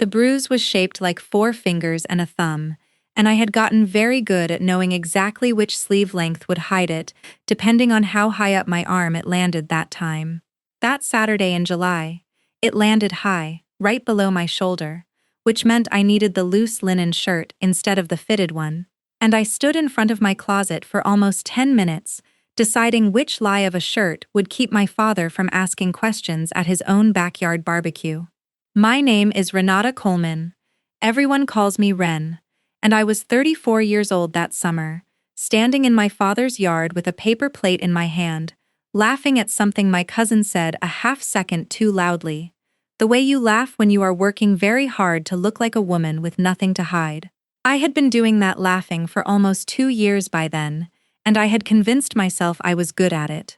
The bruise was shaped like 4 fingers and a thumb, and I had gotten very good at knowing exactly which sleeve length would hide it, depending on how high up my arm it landed that time. That Saturday in July, it landed high, right below my shoulder, which meant I needed the loose linen shirt instead of the fitted one, and I stood in front of my closet for almost 10 minutes, deciding which lie of a shirt would keep my father from asking questions at his own backyard barbecue. My name is Renata Coleman. Everyone calls me Ren, and I was 34 years old that summer, standing in my father's yard with a paper plate in my hand, laughing at something my cousin said a half-second too loudly. The way you laugh when you are working very hard to look like a woman with nothing to hide. I had been doing that laughing for almost 2 years by then, and I had convinced myself I was good at it.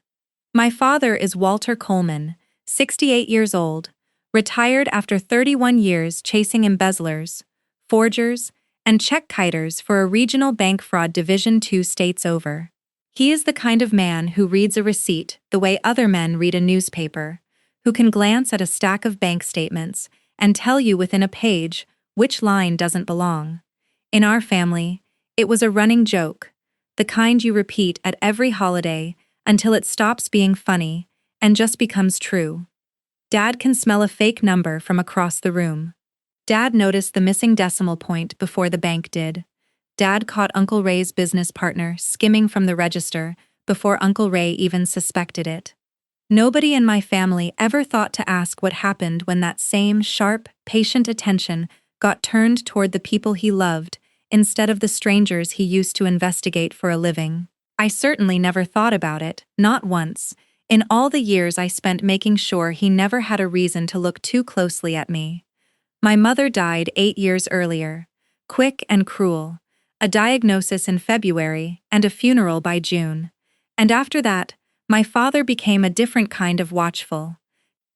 My father is Walter Coleman, 68 years old, retired after 31 years chasing embezzlers, forgers, and check-kiters for a regional bank fraud division 2 states over. He is the kind of man who reads a receipt the way other men read a newspaper, who can glance at a stack of bank statements and tell you within a page which line doesn't belong. In our family, it was a running joke, the kind you repeat at every holiday until it stops being funny and just becomes true. Dad can smell a fake number from across the room. Dad noticed the missing decimal point before the bank did. Dad caught Uncle Ray's business partner skimming from the register before Uncle Ray even suspected it. Nobody in my family ever thought to ask what happened when that same sharp, patient attention got turned toward the people he loved instead of the strangers he used to investigate for a living. I certainly never thought about it, not once, in all the years I spent making sure he never had a reason to look too closely at me. My mother died 8 years earlier, quick and cruel, a diagnosis in February and a funeral by June. And after that, my father became a different kind of watchful.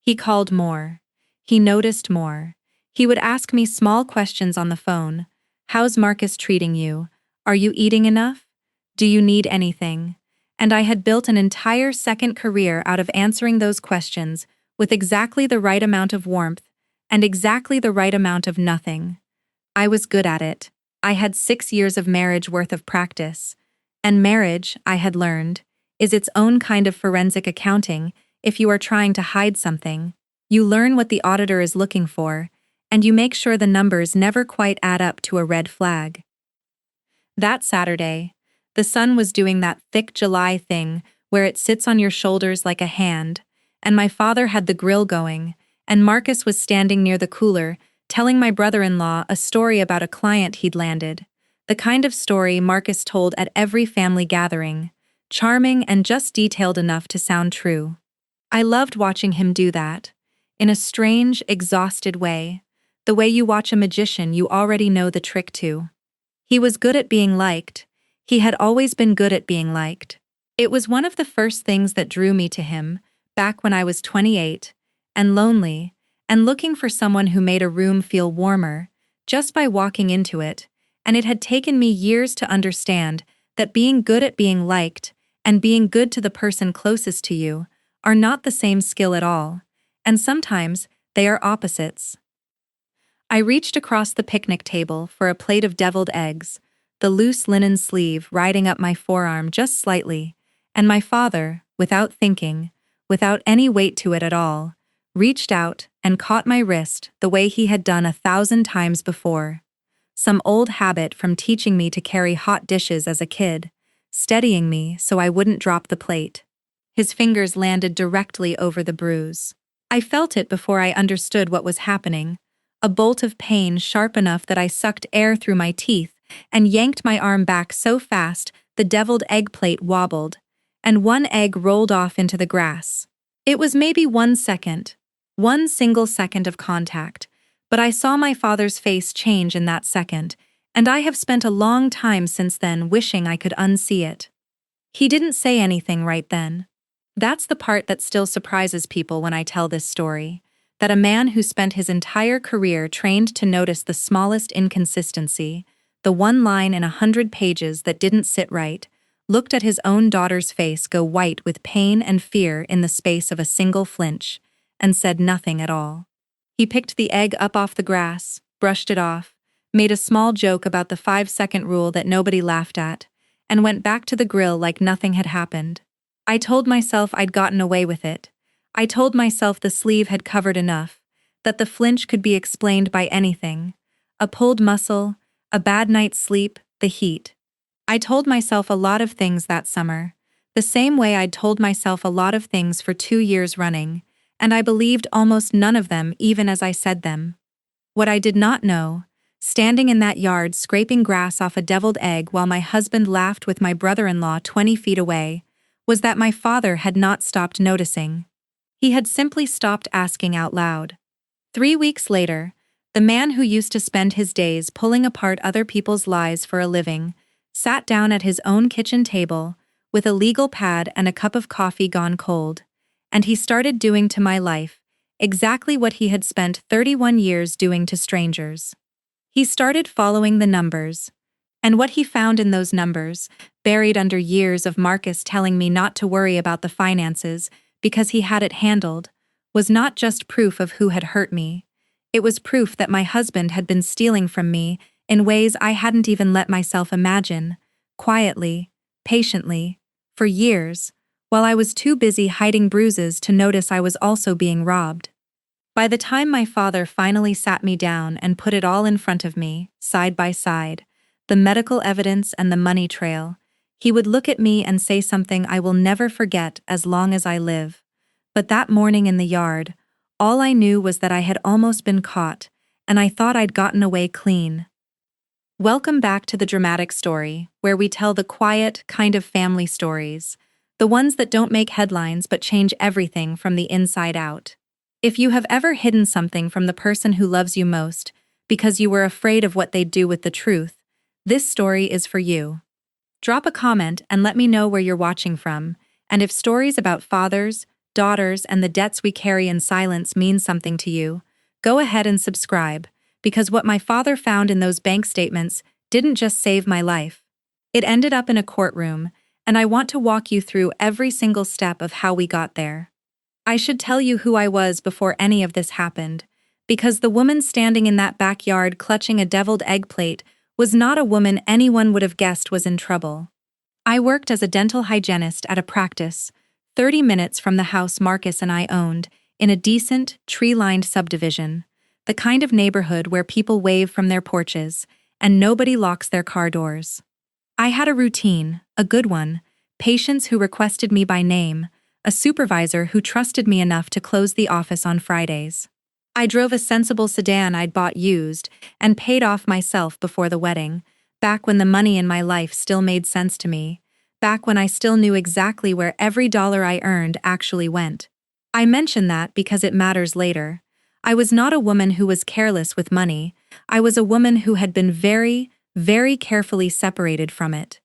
He called more. He noticed more. He would ask me small questions on the phone. How's Marcus treating you? Are you eating enough? Do you need anything? And I had built an entire second career out of answering those questions with exactly the right amount of warmth and exactly the right amount of nothing. I was good at it. I had 6 years of marriage worth of practice. And marriage, I had learned, is its own kind of forensic accounting. If you are trying to hide something, you learn what the auditor is looking for, and you make sure the numbers never quite add up to a red flag. That Saturday, the sun was doing that thick July thing where it sits on your shoulders like a hand, and my father had the grill going, and Marcus was standing near the cooler, telling my brother-in-law a story about a client he'd landed, the kind of story Marcus told at every family gathering, charming and just detailed enough to sound true. I loved watching him do that, in a strange, exhausted way, the way you watch a magician you already know the trick to. He was good at being liked. He had always been good at being liked. It was one of the first things that drew me to him, back when I was 28, and lonely, and looking for someone who made a room feel warmer, just by walking into it, and it had taken me years to understand that being good at being liked and being good to the person closest to you are not the same skill at all, and sometimes they are opposites. I reached across the picnic table for a plate of deviled eggs, the loose linen sleeve riding up my forearm just slightly, and my father, without thinking, without any weight to it at all, reached out and caught my wrist the way he had done 1,000 times before. Some old habit from teaching me to carry hot dishes as a kid, steadying me so I wouldn't drop the plate. His fingers landed directly over the bruise. I felt it before I understood what was happening, a bolt of pain sharp enough that I sucked air through my teeth and yanked my arm back so fast the deviled egg plate wobbled, and one egg rolled off into the grass. It was maybe 1 second, one single second of contact, but I saw my father's face change in that second, and I have spent a long time since then wishing I could unsee it. He didn't say anything right then. That's the part that still surprises people when I tell this story, that a man who spent his entire career trained to notice the smallest inconsistency, the one line in 100 pages that didn't sit right, looked at his own daughter's face go white with pain and fear in the space of a single flinch, and said nothing at all. He picked the egg up off the grass, brushed it off, made a small joke about the 5-second rule that nobody laughed at, and went back to the grill like nothing had happened. I told myself I'd gotten away with it. I told myself the sleeve had covered enough, that the flinch could be explained by anything. A pulled muscle, a bad night's sleep, the heat. I told myself a lot of things that summer, the same way I'd told myself a lot of things for 2 years running, and I believed almost none of them even as I said them. What I did not know, standing in that yard scraping grass off a deviled egg while my husband laughed with my brother-in-law 20 feet away, was that my father had not stopped noticing. He had simply stopped asking out loud. 3 weeks later, the man who used to spend his days pulling apart other people's lies for a living sat down at his own kitchen table with a legal pad and a cup of coffee gone cold, and he started doing to my life exactly what he had spent 31 years doing to strangers. He started following the numbers, and what he found in those numbers, buried under years of Marcus telling me not to worry about the finances because he had it handled, was not just proof of who had hurt me. It was proof that my husband had been stealing from me in ways I hadn't even let myself imagine, quietly, patiently, for years, while I was too busy hiding bruises to notice I was also being robbed. By the time my father finally sat me down and put it all in front of me, side by side, the medical evidence and the money trail, he would look at me and say something I will never forget as long as I live. But that morning in the yard, all I knew was that I had almost been caught, and I thought I'd gotten away clean. Welcome back to the dramatic story, where we tell the quiet, kind of family stories, the ones that don't make headlines but change everything from the inside out. If you have ever hidden something from the person who loves you most because you were afraid of what they'd do with the truth, this story is for you. Drop a comment and let me know where you're watching from, and if stories about fathers, daughters, and the debts we carry in silence mean something to you, go ahead and subscribe, because what my father found in those bank statements didn't just save my life. It ended up in a courtroom, and I want to walk you through every single step of how we got there. I should tell you who I was before any of this happened, because the woman standing in that backyard clutching a deviled egg plate was not a woman anyone would have guessed was in trouble. I worked as a dental hygienist at a practice, 30 minutes from the house Marcus and I owned, in a decent, tree-lined subdivision, the kind of neighborhood where people wave from their porches, and nobody locks their car doors. I had a routine, a good one, patients who requested me by name, a supervisor who trusted me enough to close the office on Fridays. I drove a sensible sedan I'd bought used and paid off myself before the wedding, back when the money in my life still made sense to me, back when I still knew exactly where every dollar I earned actually went. I mention that because it matters later. I was not a woman who was careless with money. I was a woman who had been very, very carefully separated from it.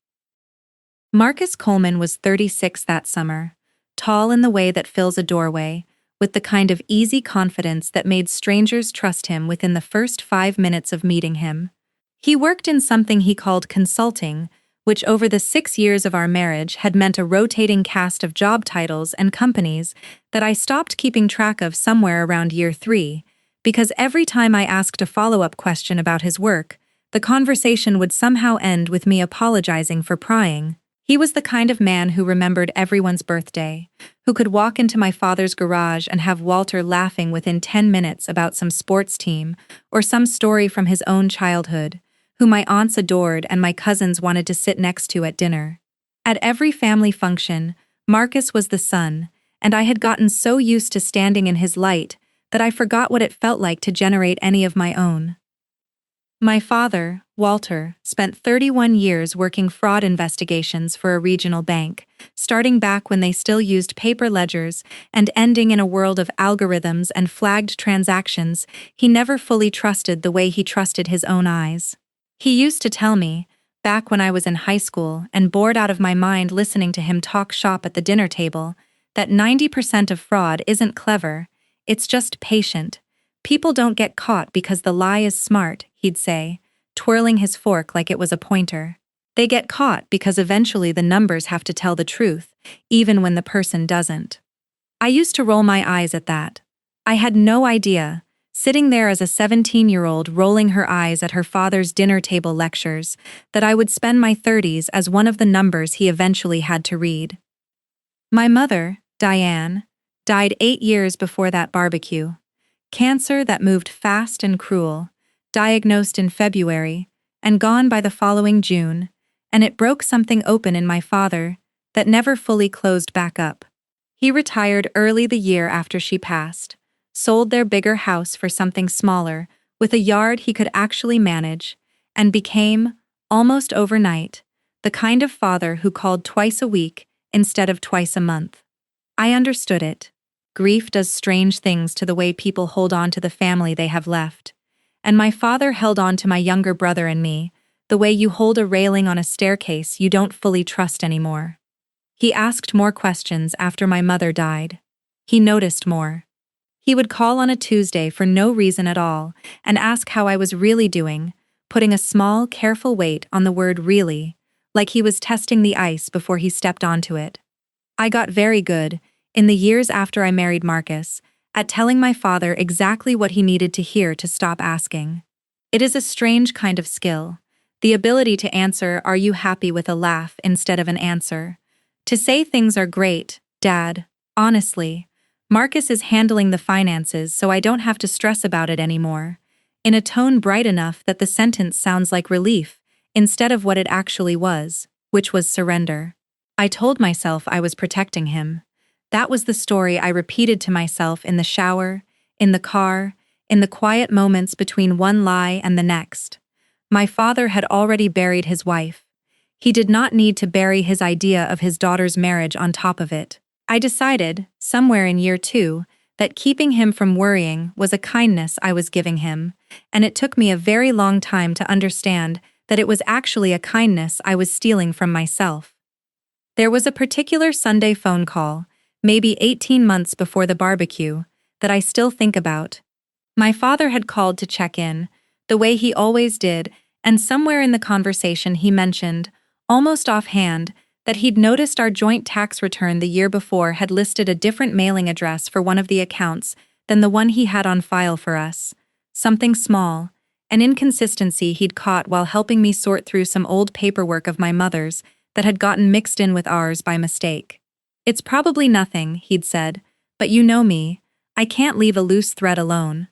Marcus Coleman was 36 that summer, tall in the way that fills a doorway, with the kind of easy confidence that made strangers trust him within the first 5 minutes of meeting him. He worked in something he called consulting, which over the 6 years of our marriage had meant a rotating cast of job titles and companies that I stopped keeping track of somewhere around year 3, because every time I asked a follow-up question about his work, the conversation would somehow end with me apologizing for prying. He was the kind of man who remembered everyone's birthday, who could walk into my father's garage and have Walter laughing within 10 minutes about some sports team or some story from his own childhood, who my aunts adored and my cousins wanted to sit next to at dinner. At every family function, Marcus was the sun, and I had gotten so used to standing in his light that I forgot what it felt like to generate any of my own. My father, Walter, spent 31 years working fraud investigations for a regional bank, starting back when they still used paper ledgers and ending in a world of algorithms and flagged transactions he never fully trusted the way he trusted his own eyes. He used to tell me, back when I was in high school and bored out of my mind listening to him talk shop at the dinner table, that 90% of fraud isn't clever, it's just patient. People don't get caught because the lie is smart, he'd say, twirling his fork like it was a pointer. They get caught because eventually the numbers have to tell the truth, even when the person doesn't. I used to roll my eyes at that. I had no idea, sitting there as a 17-year-old rolling her eyes at her father's dinner table lectures that I would spend my 30s as one of the numbers he eventually had to read. My mother, Diane, died 8 years before that barbecue. Cancer that moved fast and cruel, diagnosed in February, and gone by the following June, and it broke something open in my father that never fully closed back up. He retired early the year after she passed, sold their bigger house for something smaller, with a yard he could actually manage, and became, almost overnight, the kind of father who called twice a week instead of twice a month. I understood it. Grief does strange things to the way people hold on to the family they have left. And my father held on to my younger brother and me, the way you hold a railing on a staircase you don't fully trust anymore. He asked more questions after my mother died. He noticed more. He would call on a Tuesday for no reason at all and ask how I was really doing, putting a small, careful weight on the word really, like he was testing the ice before he stepped onto it. I got very good, in the years after I married Marcus, at telling my father exactly what he needed to hear to stop asking. It is a strange kind of skill, the ability to answer "Are you happy?" with a laugh instead of an answer. To say things are great, Dad, honestly. Marcus is handling the finances so I don't have to stress about it anymore, in a tone bright enough that the sentence sounds like relief, instead of what it actually was, which was surrender. I told myself I was protecting him. That was the story I repeated to myself in the shower, in the car, in the quiet moments between one lie and the next. My father had already buried his wife. He did not need to bury his idea of his daughter's marriage on top of it. I decided, somewhere in year 2, that keeping him from worrying was a kindness I was giving him, and it took me a very long time to understand that it was actually a kindness I was stealing from myself. There was a particular Sunday phone call, maybe 18 months before the barbecue, that I still think about. My father had called to check in, the way he always did, and somewhere in the conversation he mentioned, almost offhand, that he'd noticed our joint tax return the year before had listed a different mailing address for one of the accounts than the one he had on file for us. Something small, an inconsistency he'd caught while helping me sort through some old paperwork of my mother's that had gotten mixed in with ours by mistake. "It's probably nothing," he'd said, "but you know me, I can't leave a loose thread alone."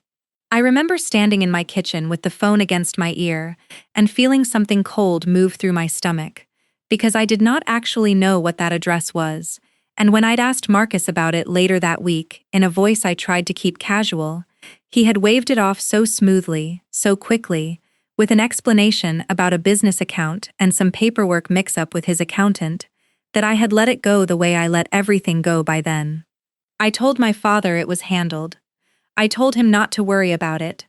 I remember standing in my kitchen with the phone against my ear and feeling something cold move through my stomach, because I did not actually know what that address was, and when I'd asked Marcus about it later that week, in a voice I tried to keep casual, he had waved it off so smoothly, so quickly, with an explanation about a business account and some paperwork mix-up with his accountant, that I had let it go the way I let everything go by then. I told my father it was handled. I told him not to worry about it.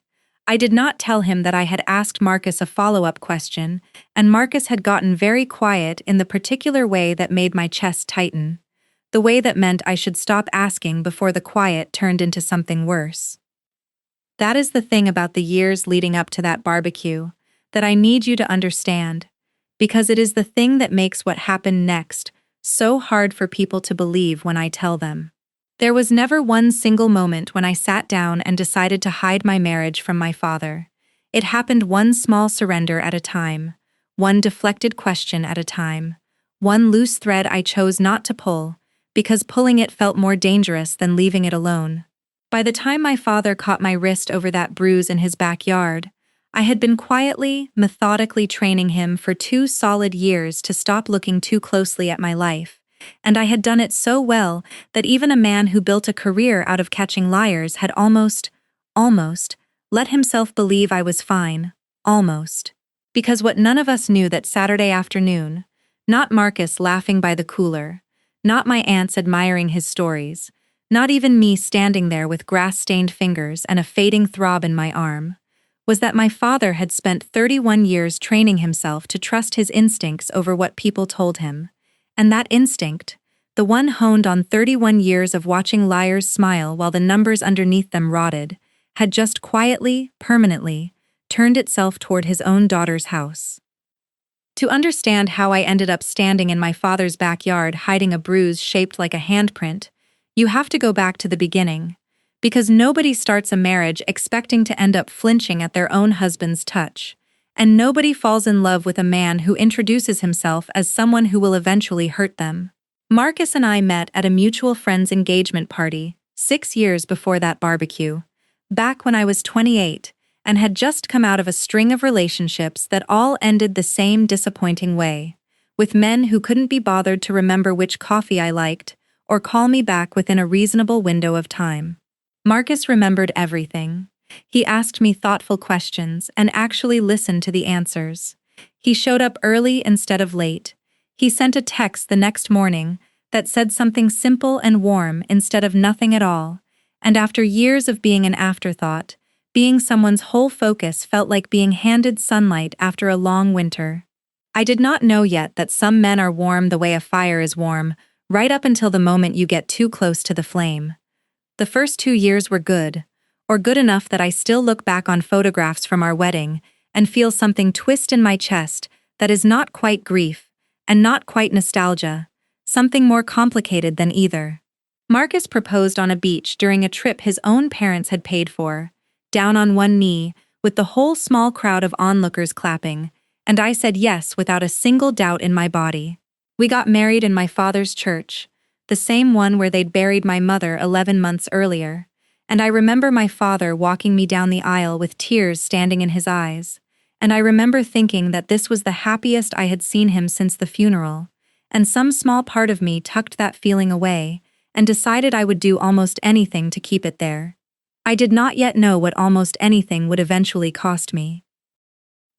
I did not tell him that I had asked Marcus a follow-up question, and Marcus had gotten very quiet in the particular way that made my chest tighten, the way that meant I should stop asking before the quiet turned into something worse. That is the thing about the years leading up to that barbecue, that I need you to understand, because it is the thing that makes what happened next so hard for people to believe when I tell them. There was never one single moment when I sat down and decided to hide my marriage from my father. It happened one small surrender at a time, one deflected question at a time, one loose thread I chose not to pull, because pulling it felt more dangerous than leaving it alone. By the time my father caught my wrist over that bruise in his backyard, I had been quietly, methodically training him for 2 solid years to stop looking too closely at my life. And I had done it so well that even a man who built a career out of catching liars had almost, let himself believe I was fine, almost. Because what none of us knew that Saturday afternoon, not Marcus laughing by the cooler, not my aunts admiring his stories, not even me standing there with grass-stained fingers and a fading throb in my arm, was that my father had spent 31 years training himself to trust his instincts over what people told him. And that instinct, the one honed on 31 years of watching liars smile while the numbers underneath them rotted, had just quietly, permanently, turned itself toward his own daughter's house. To understand how I ended up standing in my father's backyard hiding a bruise shaped like a handprint, you have to go back to the beginning, Because nobody starts a marriage expecting to end up flinching at their own husband's touch. And nobody falls in love with a man who introduces himself as someone who will eventually hurt them. Marcus and I met at a mutual friend's engagement party, 6 years before that barbecue, back when I was 28, and had just come out of a string of relationships that all ended the same disappointing way, with men who couldn't be bothered to remember which coffee I liked, or call me back within a reasonable window of time. Marcus remembered everything. He asked me thoughtful questions and actually listened to the answers. He showed up early instead of late. He sent a text the next morning that said something simple and warm instead of nothing at all, and after years of being an afterthought, being someone's whole focus felt like being handed sunlight after a long winter. I did not know yet that some men are warm the way a fire is warm, right up until the moment you get too close to the flame. The first 2 years were good, or good enough that I still look back on photographs from our wedding and feel something twist in my chest that is not quite grief and not quite nostalgia, something more complicated than either. Marcus proposed on a beach during a trip his own parents had paid for, down on one knee, with the whole small crowd of onlookers clapping, and I said yes without a single doubt in my body. We got married in my father's church, the same one where they'd buried my mother 11 months earlier, and I remember my father walking me down the aisle with tears standing in his eyes, and I remember thinking that this was the happiest I had seen him since the funeral, and some small part of me tucked that feeling away and decided I would do almost anything to keep it there. I did not yet know what almost anything would eventually cost me.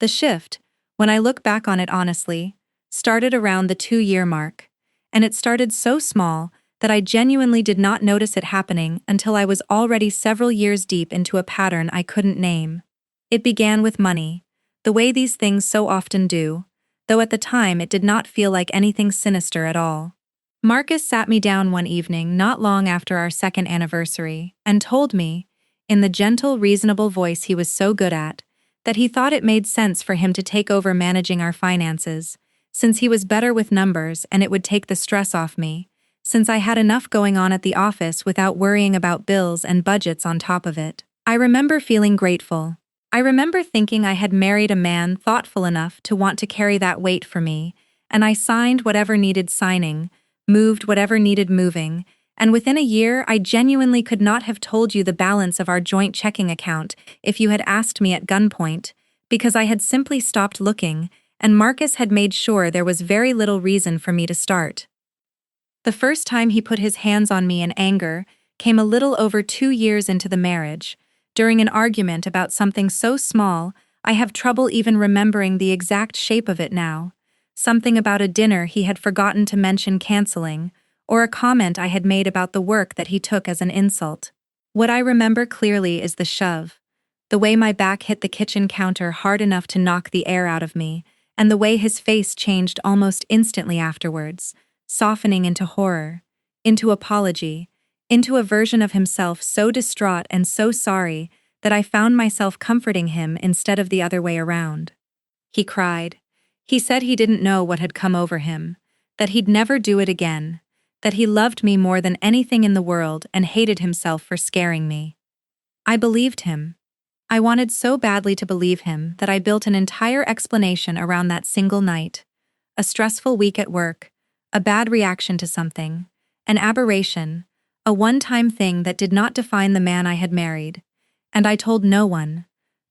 The shift, when I look back on it honestly, started around the 2-year mark, and it started so small that I genuinely did not notice it happening until I was already several years deep into a pattern I couldn't name. It began with money, the way these things so often do, though at the time it did not feel like anything sinister at all. Marcus sat me down one evening not long after our 2nd anniversary and told me, in the gentle, reasonable voice he was so good at, that he thought it made sense for him to take over managing our finances, since he was better with numbers and it would take the stress off me, since I had enough going on at the office without worrying about bills and budgets on top of it. I remember feeling grateful. I remember thinking I had married a man thoughtful enough to want to carry that weight for me, and I signed whatever needed signing, moved whatever needed moving, and within a year I genuinely could not have told you the balance of our joint checking account if you had asked me at gunpoint, because I had simply stopped looking, and Marcus had made sure there was very little reason for me to start. The first time he put his hands on me in anger came a little over 2 years into the marriage, during an argument about something so small I have trouble even remembering the exact shape of it now, something about a dinner he had forgotten to mention canceling, or a comment I had made about the work that he took as an insult. What I remember clearly is the shove, the way my back hit the kitchen counter hard enough to knock the air out of me, and the way his face changed almost instantly afterwards, softening into horror, into apology, into a version of himself so distraught and so sorry that I found myself comforting him instead of the other way around. He cried. He said he didn't know what had come over him, that he'd never do it again, that he loved me more than anything in the world and hated himself for scaring me. I believed him. I wanted so badly to believe him that I built an entire explanation around that single night. A stressful week at work, a bad reaction to something, an aberration, a one-time thing that did not define the man I had married. And I told no one,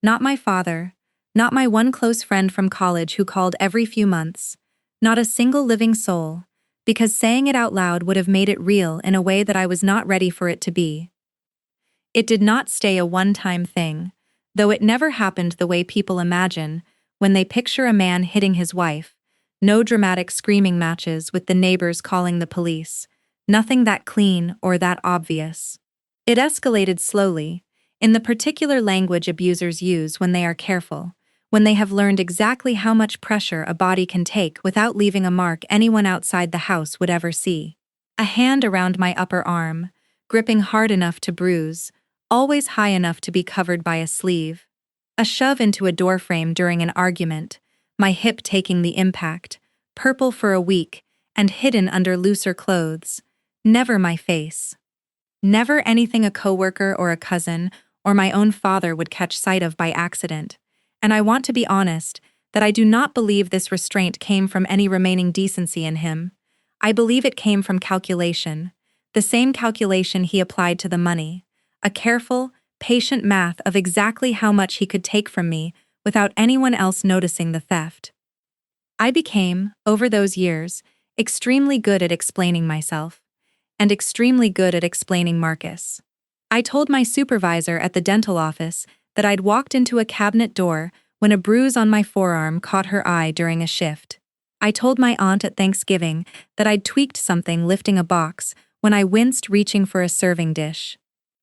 not my father, not my one close friend from college who called every few months, not a single living soul, because saying it out loud would have made it real in a way that I was not ready for it to be. It did not stay a one-time thing, though it never happened the way people imagine when they picture a man hitting his wife. No dramatic screaming matches with the neighbors calling the police, nothing that clean or that obvious. It escalated slowly, in the particular language abusers use when they are careful, when they have learned exactly how much pressure a body can take without leaving a mark anyone outside the house would ever see. A hand around my upper arm, gripping hard enough to bruise, always high enough to be covered by a sleeve. A shove into a doorframe during an argument, my hip taking the impact, purple for a week, and hidden under looser clothes. Never my face. Never anything a coworker or a cousin or my own father would catch sight of by accident. And I want to be honest that I do not believe this restraint came from any remaining decency in him. I believe it came from calculation, the same calculation he applied to the money, a careful, patient math of exactly how much he could take from me without anyone else noticing the theft. I became, over those years, extremely good at explaining myself, and extremely good at explaining Marcus. I told my supervisor at the dental office that I'd walked into a cabinet door when a bruise on my forearm caught her eye during a shift. I told my aunt at Thanksgiving that I'd tweaked something lifting a box when I winced reaching for a serving dish.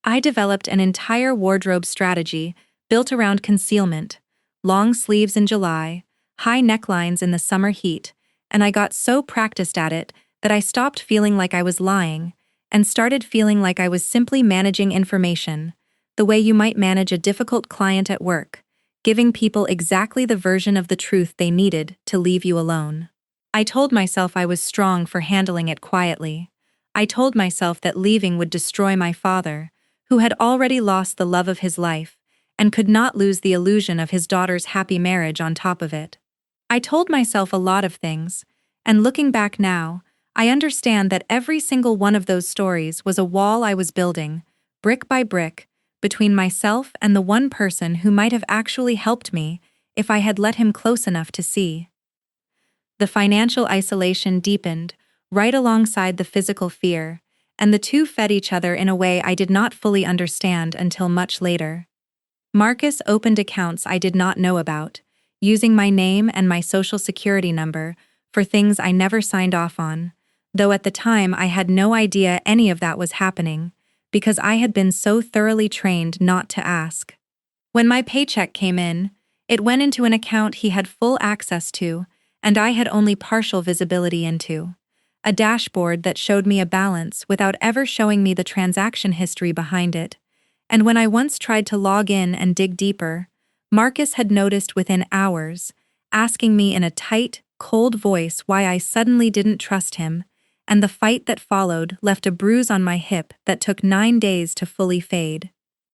I developed an entire wardrobe strategy built around concealment, long sleeves in July, high necklines in the summer heat, and I got so practiced at it that I stopped feeling like I was lying and started feeling like I was simply managing information, the way you might manage a difficult client at work, giving people exactly the version of the truth they needed to leave you alone. I told myself I was strong for handling it quietly. I told myself that leaving would destroy my father, who had already lost the love of his life and could not lose the illusion of his daughter's happy marriage on top of it. I told myself a lot of things, and looking back now, I understand that every single one of those stories was a wall I was building, brick by brick, between myself and the one person who might have actually helped me if I had let him close enough to see. The financial isolation deepened, right alongside the physical fear, and the two fed each other in a way I did not fully understand until much later. Marcus opened accounts I did not know about, using my name and my social security number for things I never signed off on, though at the time I had no idea any of that was happening, because I had been so thoroughly trained not to ask. When my paycheck came in, it went into an account he had full access to, and I had only partial visibility into. A dashboard that showed me a balance without ever showing me the transaction history behind it. And when I once tried to log in and dig deeper, Marcus had noticed within hours, asking me in a tight, cold voice why I suddenly didn't trust him, and the fight that followed left a bruise on my hip that took 9 days to fully fade.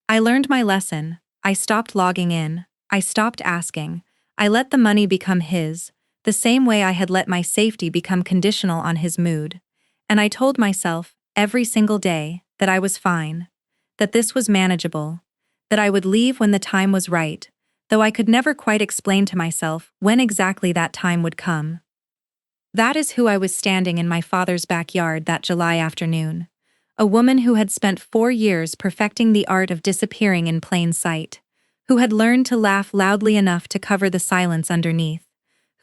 I learned my lesson. I stopped logging in. I stopped asking. I let the money become his, the same way I had let my safety become conditional on his mood. And I told myself, every single day, that I was fine, that this was manageable, that I would leave when the time was right, though I could never quite explain to myself when exactly that time would come. That is who I was standing in my father's backyard that July afternoon, a woman who had spent 4 years perfecting the art of disappearing in plain sight, who had learned to laugh loudly enough to cover the silence underneath,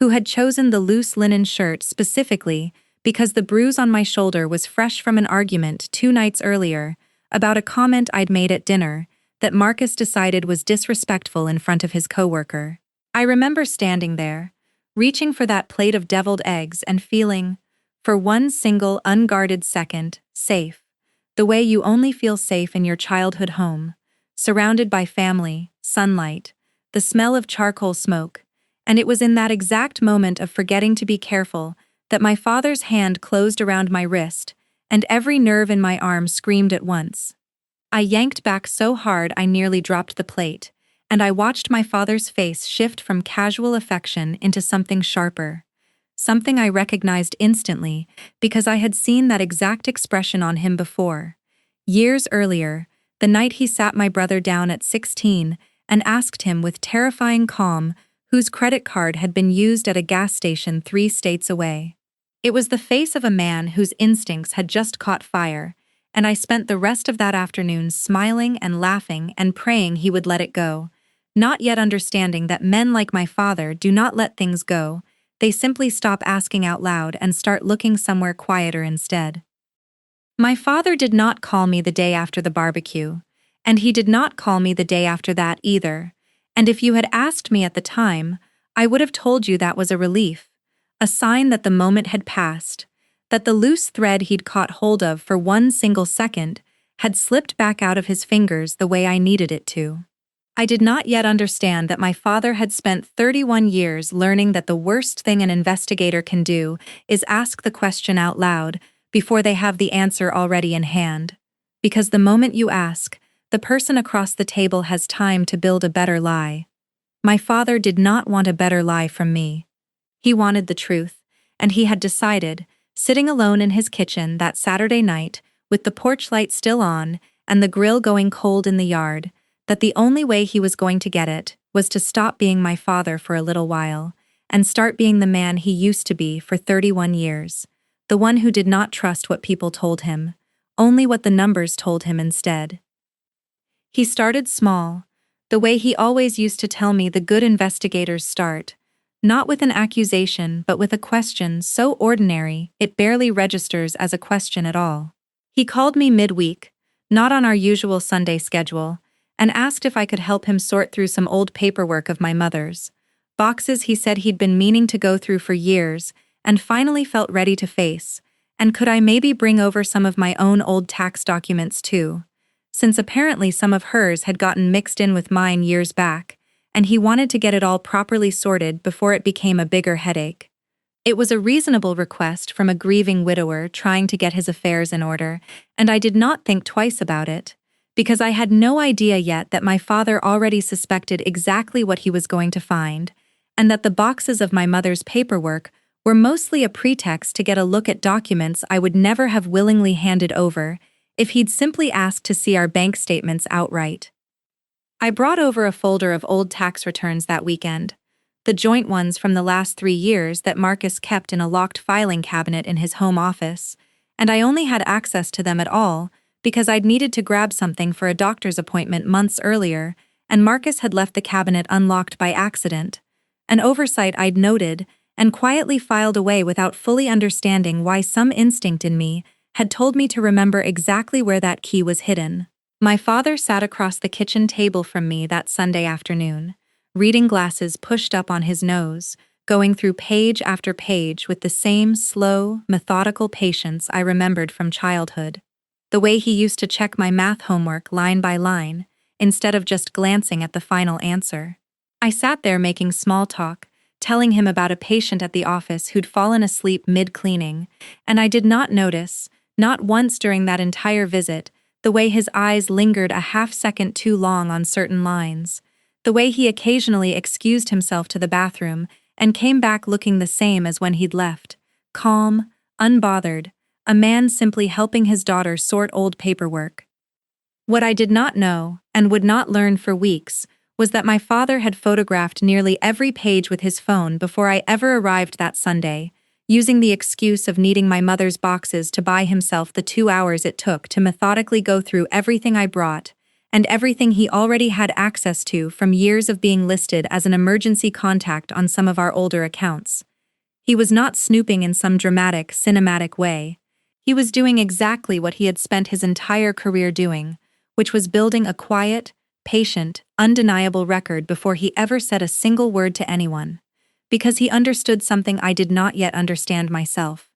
who had chosen the loose linen shirt specifically because the bruise on my shoulder was fresh from an argument 2 nights earlier about a comment I'd made at dinner that Marcus decided was disrespectful in front of his coworker. I remember standing there, reaching for that plate of deviled eggs and feeling, for one single unguarded second, safe, the way you only feel safe in your childhood home, surrounded by family, sunlight, the smell of charcoal smoke, and it was in that exact moment of forgetting to be careful that my father's hand closed around my wrist, and every nerve in my arm screamed at once. I yanked back so hard I nearly dropped the plate, and I watched my father's face shift from casual affection into something sharper, something I recognized instantly because I had seen that exact expression on him before. Years earlier, the night he sat my brother down at 16 and asked him with terrifying calm whose credit card had been used at a gas station 3 states away. It was the face of a man whose instincts had just caught fire, and I spent the rest of that afternoon smiling and laughing and praying he would let it go, not yet understanding that men like my father do not let things go, they simply stop asking out loud and start looking somewhere quieter instead. My father did not call me the day after the barbecue, and he did not call me the day after that either. And if you had asked me at the time, I would have told you that was a relief, a sign that the moment had passed, that the loose thread he'd caught hold of for 1 single second had slipped back out of his fingers the way I needed it to. I did not yet understand that my father had spent 31 years learning that the worst thing an investigator can do is ask the question out loud before they have the answer already in hand. Because the moment you ask, the person across the table has time to build a better lie. My father did not want a better lie from me. He wanted the truth, and he had decided, sitting alone in his kitchen that Saturday night, with the porch light still on and the grill going cold in the yard, that the only way he was going to get it was to stop being my father for a little while and start being the man he used to be for 31 years, the one who did not trust what people told him, only what the numbers told him instead. He started small, the way he always used to tell me the good investigators start, not with an accusation but with a question so ordinary it barely registers as a question at all. He called me midweek, not on our usual Sunday schedule, and asked if I could help him sort through some old paperwork of my mother's. Boxes he said he'd been meaning to go through for years and finally felt ready to face, and could I maybe bring over some of my own old tax documents too, since apparently some of hers had gotten mixed in with mine years back, and he wanted to get it all properly sorted before it became a bigger headache. It was a reasonable request from a grieving widower trying to get his affairs in order, and I did not think twice about it, because I had no idea yet that my father already suspected exactly what he was going to find, and that the boxes of my mother's paperwork were mostly a pretext to get a look at documents I would never have willingly handed over if he'd simply asked to see our bank statements outright. I brought over a folder of old tax returns that weekend, the joint ones from the last 3 years that Marcus kept in a locked filing cabinet in his home office, and I only had access to them at all because I'd needed to grab something for a doctor's appointment months earlier, and Marcus had left the cabinet unlocked by accident, an oversight I'd noted and quietly filed away without fully understanding why some instinct in me had told me to remember exactly where that key was hidden. My father sat across the kitchen table from me that Sunday afternoon, reading glasses pushed up on his nose, going through page after page with the same slow, methodical patience I remembered from childhood. The way he used to check my math homework line by line, instead of just glancing at the final answer. I sat there making small talk, telling him about a patient at the office who'd fallen asleep mid-cleaning, and I did not notice, not once during that entire visit, the way his eyes lingered a half-second too long on certain lines, the way he occasionally excused himself to the bathroom and came back looking the same as when he'd left, calm, unbothered, a man simply helping his daughter sort old paperwork. What I did not know, and would not learn for weeks, was that my father had photographed nearly every page with his phone before I ever arrived that Sunday, using the excuse of needing my mother's boxes to buy himself the 2 hours it took to methodically go through everything I brought, and everything he already had access to from years of being listed as an emergency contact on some of our older accounts. He was not snooping in some dramatic, cinematic way. He was doing exactly what he had spent his entire career doing, which was building a quiet, patient, undeniable record before he ever said a single word to anyone, because he understood something I did not yet understand myself,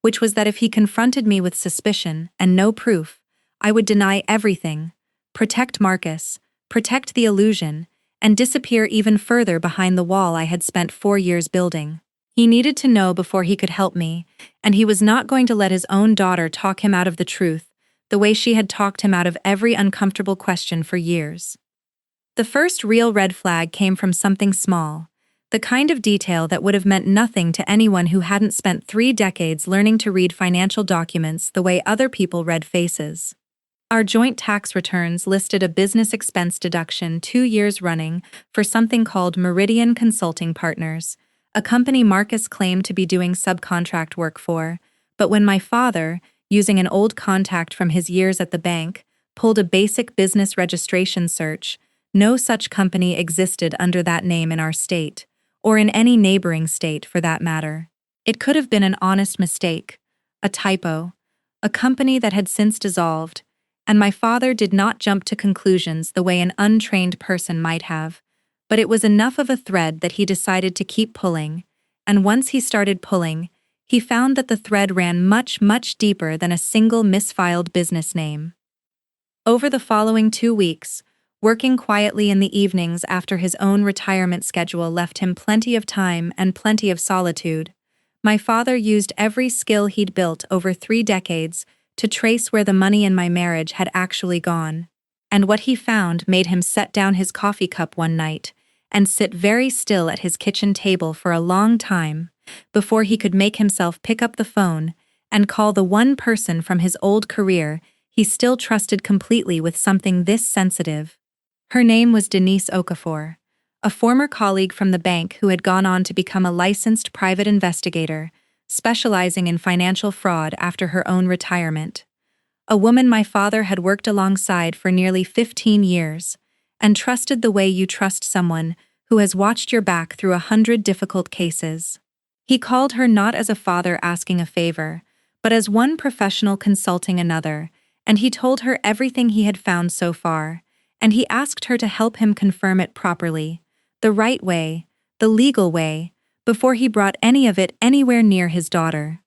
which was that if he confronted me with suspicion and no proof, I would deny everything, protect Marcus, protect the illusion, and disappear even further behind the wall I had spent 4 years building. He needed to know before he could help me, and he was not going to let his own daughter talk him out of the truth, the way she had talked him out of every uncomfortable question for years. The first real red flag came from something small, the kind of detail that would have meant nothing to anyone who hadn't spent 3 decades learning to read financial documents the way other people read faces. Our joint tax returns listed a business expense deduction 2 years running for something called Meridian Consulting Partners, a company Marcus claimed to be doing subcontract work for, but when my father, using an old contact from his years at the bank, pulled a basic business registration search, no such company existed under that name in our state, or in any neighboring state for that matter. It could have been an honest mistake, a typo, a company that had since dissolved, and my father did not jump to conclusions the way an untrained person might have, but it was enough of a thread that he decided to keep pulling, and once he started pulling, he found that the thread ran much, much deeper than a single misfiled business name. Over the following 2 weeks, working quietly in the evenings after his own retirement schedule left him plenty of time and plenty of solitude, my father used every skill he'd built over 3 decades to trace where the money in my marriage had actually gone. And what he found made him set down his coffee cup one night and sit very still at his kitchen table for a long time before he could make himself pick up the phone and call the one person from his old career he still trusted completely with something this sensitive. Her name was Denise Okafor, a former colleague from the bank who had gone on to become a licensed private investigator, specializing in financial fraud after her own retirement. A woman my father had worked alongside for nearly 15 years, and trusted the way you trust someone who has watched your back through 100 difficult cases. He called her not as a father asking a favor, but as one professional consulting another, and he told her everything he had found so far, and he asked her to help him confirm it properly, the right way, the legal way, before he brought any of it anywhere near his daughter.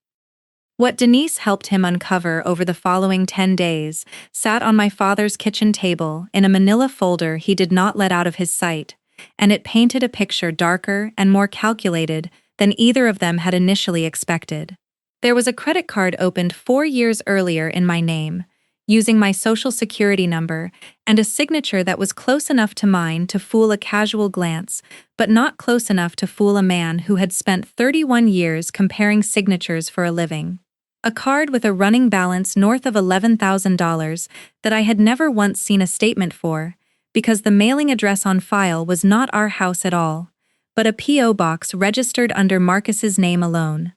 What Denise helped him uncover over the following 10 days sat on my father's kitchen table in a manila folder he did not let out of his sight, and it painted a picture darker and more calculated than either of them had initially expected. There was a credit card opened 4 years earlier in my name, using my social security number and a signature that was close enough to mine to fool a casual glance, but not close enough to fool a man who had spent 31 years comparing signatures for a living. A card with a running balance north of $11,000 that I had never once seen a statement for, because the mailing address on file was not our house at all, but a P.O. box registered under Marcus's name alone.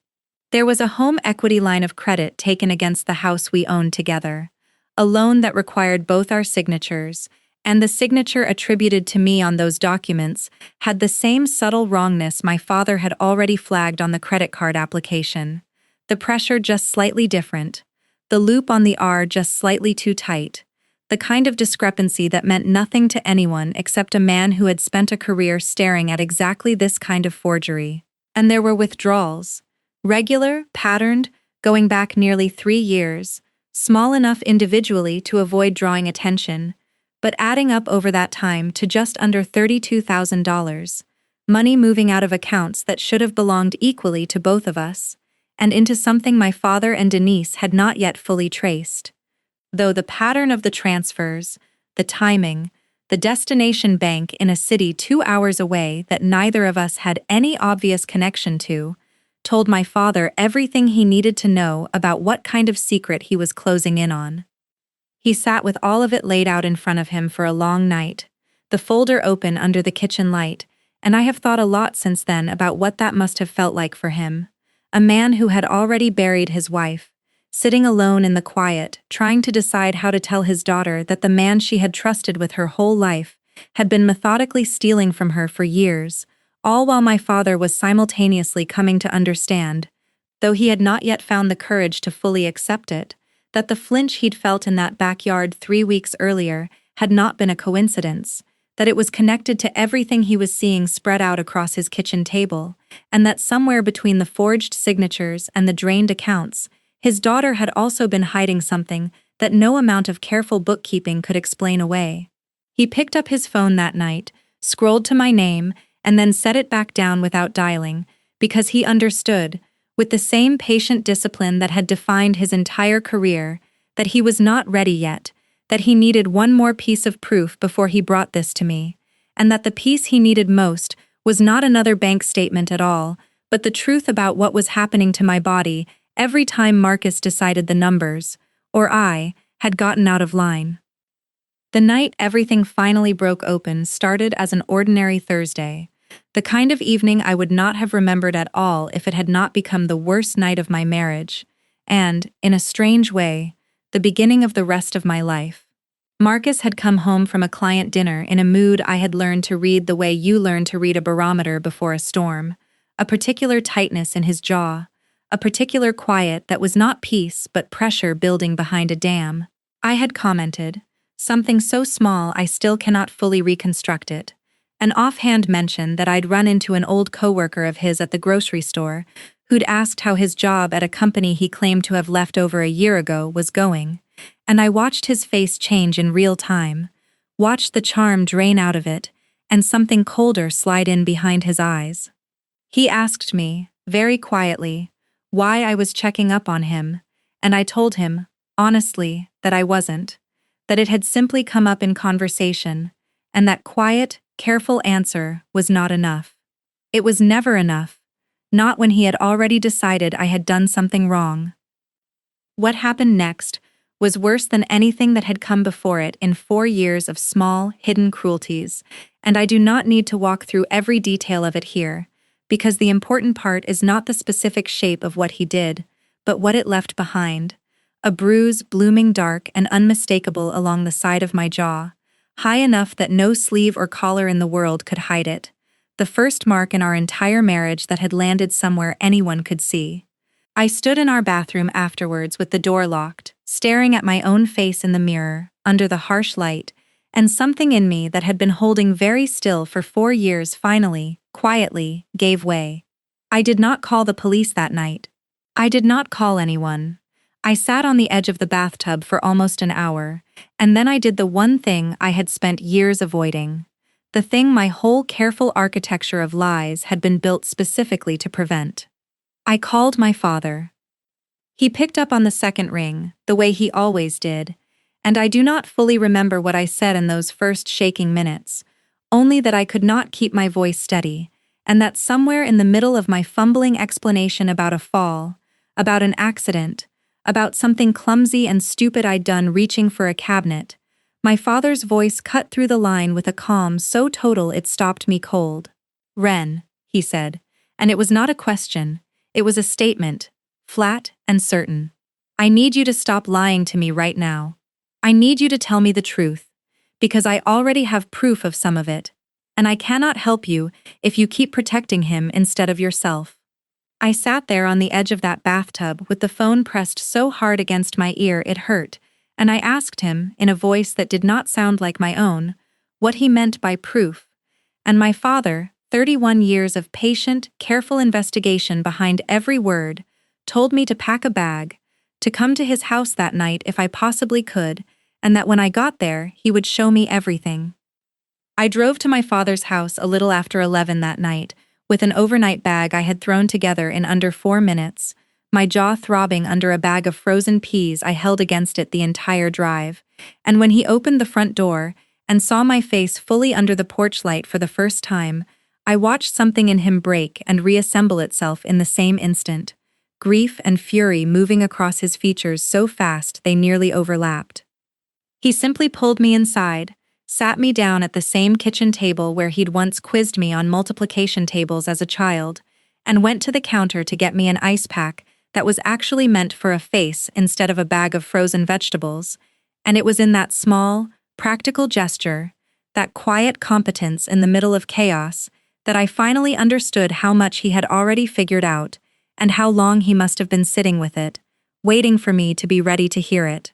There was a home equity line of credit taken against the house we owned together, a loan that required both our signatures, and the signature attributed to me on those documents had the same subtle wrongness my father had already flagged on the credit card application. The pressure just slightly different, the loop on the R just slightly too tight, the kind of discrepancy that meant nothing to anyone except a man who had spent a career staring at exactly this kind of forgery. And there were withdrawals, regular, patterned, going back nearly 3 years, small enough individually to avoid drawing attention, but adding up over that time to just under $32,000, money moving out of accounts that should have belonged equally to both of us, and into something my father and Denise had not yet fully traced. Though the pattern of the transfers, the timing, the destination bank in a city 2 hours away that neither of us had any obvious connection to, told my father everything he needed to know about what kind of secret he was closing in on. He sat with all of it laid out in front of him for a long night, the folder open under the kitchen light, and I have thought a lot since then about what that must have felt like for him. A man who had already buried his wife, sitting alone in the quiet, trying to decide how to tell his daughter that the man she had trusted with her whole life had been methodically stealing from her for years, all while my father was simultaneously coming to understand, though he had not yet found the courage to fully accept it, that the flinch he'd felt in that backyard 3 weeks earlier had not been a coincidence, that it was connected to everything he was seeing spread out across his kitchen table, and that somewhere between the forged signatures and the drained accounts, his daughter had also been hiding something that no amount of careful bookkeeping could explain away. He picked up his phone that night, scrolled to my name, and then set it back down without dialing, because he understood, with the same patient discipline that had defined his entire career, that he was not ready yet, that he needed one more piece of proof before he brought this to me, and that the piece he needed most was not another bank statement at all, but the truth about what was happening to my body every time Marcus decided the numbers, or I, had gotten out of line. The night everything finally broke open started as an ordinary Thursday, the kind of evening I would not have remembered at all if it had not become the worst night of my marriage, and, in a strange way, the beginning of the rest of my life. Marcus had come home from a client dinner in a mood I had learned to read the way you learn to read a barometer before a storm, a particular tightness in his jaw, a particular quiet that was not peace but pressure building behind a dam. I had commented, something so small I still cannot fully reconstruct it, an offhand mention that I'd run into an old coworker of his at the grocery store who'd asked how his job at a company he claimed to have left over a year ago was going, and I watched his face change in real time, watched the charm drain out of it, and something colder slide in behind his eyes. He asked me, very quietly, why I was checking up on him, and I told him, Honestly, that I wasn't. That it had simply come up in conversation, and that quiet, careful answer was not enough. It was never enough, not when he had already decided I had done something wrong. What happened next was worse than anything that had come before it in 4 years of small, hidden cruelties, and I do not need to walk through every detail of it here, because the important part is not the specific shape of what he did, but what it left behind. A bruise blooming dark and unmistakable along the side of my jaw, high enough that no sleeve or collar in the world could hide it. The first mark in our entire marriage that had landed somewhere anyone could see. I stood in our bathroom afterwards with the door locked, staring at my own face in the mirror, under the harsh light, and something in me that had been holding very still for 4 years finally, quietly, gave way. I did not call the police that night. I did not call anyone. I sat on the edge of the bathtub for almost an hour, and then I did the one thing I had spent years avoiding. The thing my whole careful architecture of lies had been built specifically to prevent. I called my father. He picked up on the second ring, the way he always did, and I do not fully remember what I said in those first shaking minutes, only that I could not keep my voice steady, and that somewhere in the middle of my fumbling explanation about a fall, about an accident, about something clumsy and stupid I'd done reaching for a cabinet, my father's voice cut through the line with a calm so total it stopped me cold. "Ren," he said, and it was not a question, it was a statement, flat and certain. "I need you to stop lying to me right now. I need you to tell me the truth, because I already have proof of some of it, and I cannot help you if you keep protecting him instead of yourself." I sat there on the edge of that bathtub with the phone pressed so hard against my ear it hurt, and I asked him, in a voice that did not sound like my own, what he meant by proof, and my father, 31 years of patient, careful investigation behind every word, told me to pack a bag, to come to his house that night if I possibly could, and that when I got there, he would show me everything. I drove to my father's house a little after 11 that night, with an overnight bag I had thrown together in under 4 minutes, my jaw throbbing under a bag of frozen peas I held against it the entire drive, and when he opened the front door and saw my face fully under the porch light for the first time, I watched something in him break and reassemble itself in the same instant, grief and fury moving across his features so fast they nearly overlapped. He simply pulled me inside, sat me down at the same kitchen table where he'd once quizzed me on multiplication tables as a child, and went to the counter to get me an ice pack that was actually meant for a face instead of a bag of frozen vegetables, and it was in that small, practical gesture, that quiet competence in the middle of chaos, that I finally understood how much he had already figured out, and how long he must have been sitting with it, waiting for me to be ready to hear it.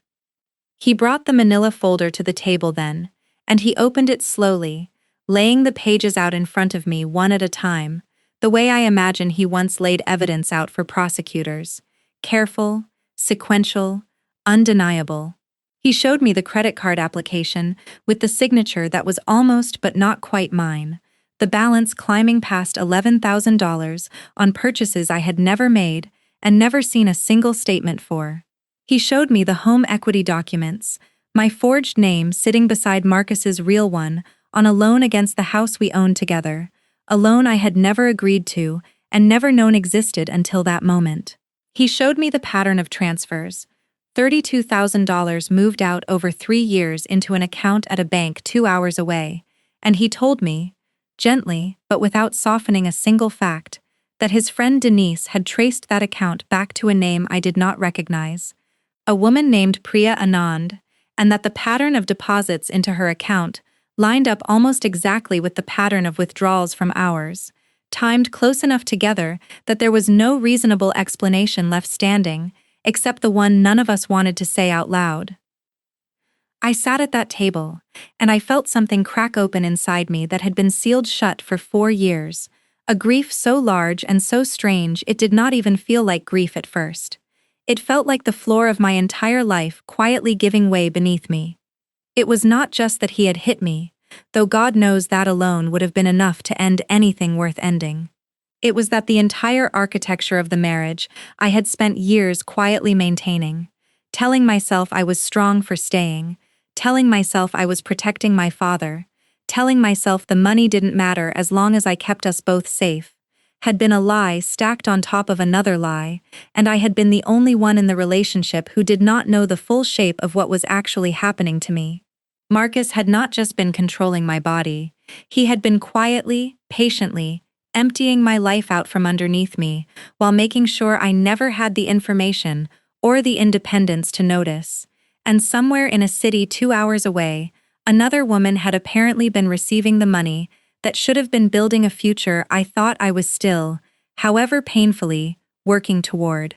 He brought the manila folder to the table then, and he opened it slowly, laying the pages out in front of me one at a time, the way I imagine he once laid evidence out for prosecutors. Careful, sequential, undeniable. He showed me the credit card application with the signature that was almost but not quite mine, the balance climbing past $11,000 on purchases I had never made and never seen a single statement for. He showed me the home equity documents, my forged name sitting beside Marcus's real one on a loan against the house we owned together, a loan I had never agreed to and never known existed until that moment. He showed me the pattern of transfers, $32,000 moved out over 3 years into an account at a bank 2 hours away, and he told me, gently but without softening a single fact, that his friend Denise had traced that account back to a name I did not recognize, a woman named Priya Anand, and that the pattern of deposits into her account lined up almost exactly with the pattern of withdrawals from ours, timed close enough together that there was no reasonable explanation left standing, except the one none of us wanted to say out loud. I sat at that table, and I felt something crack open inside me that had been sealed shut for 4 years, a grief so large and so strange it did not even feel like grief at first. It felt like the floor of my entire life quietly giving way beneath me. It was not just that he had hit me, though God knows that alone would have been enough to end anything worth ending. It was that the entire architecture of the marriage I had spent years quietly maintaining, telling myself I was strong for staying, telling myself I was protecting my father, telling myself the money didn't matter as long as I kept us both safe, had been a lie stacked on top of another lie, and I had been the only one in the relationship who did not know the full shape of what was actually happening to me. Marcus had not just been controlling my body, he had been quietly, patiently, emptying my life out from underneath me, while making sure I never had the information or the independence to notice. And somewhere in a city 2 hours away, another woman had apparently been receiving the money that should have been building a future I thought I was still, however painfully, working toward.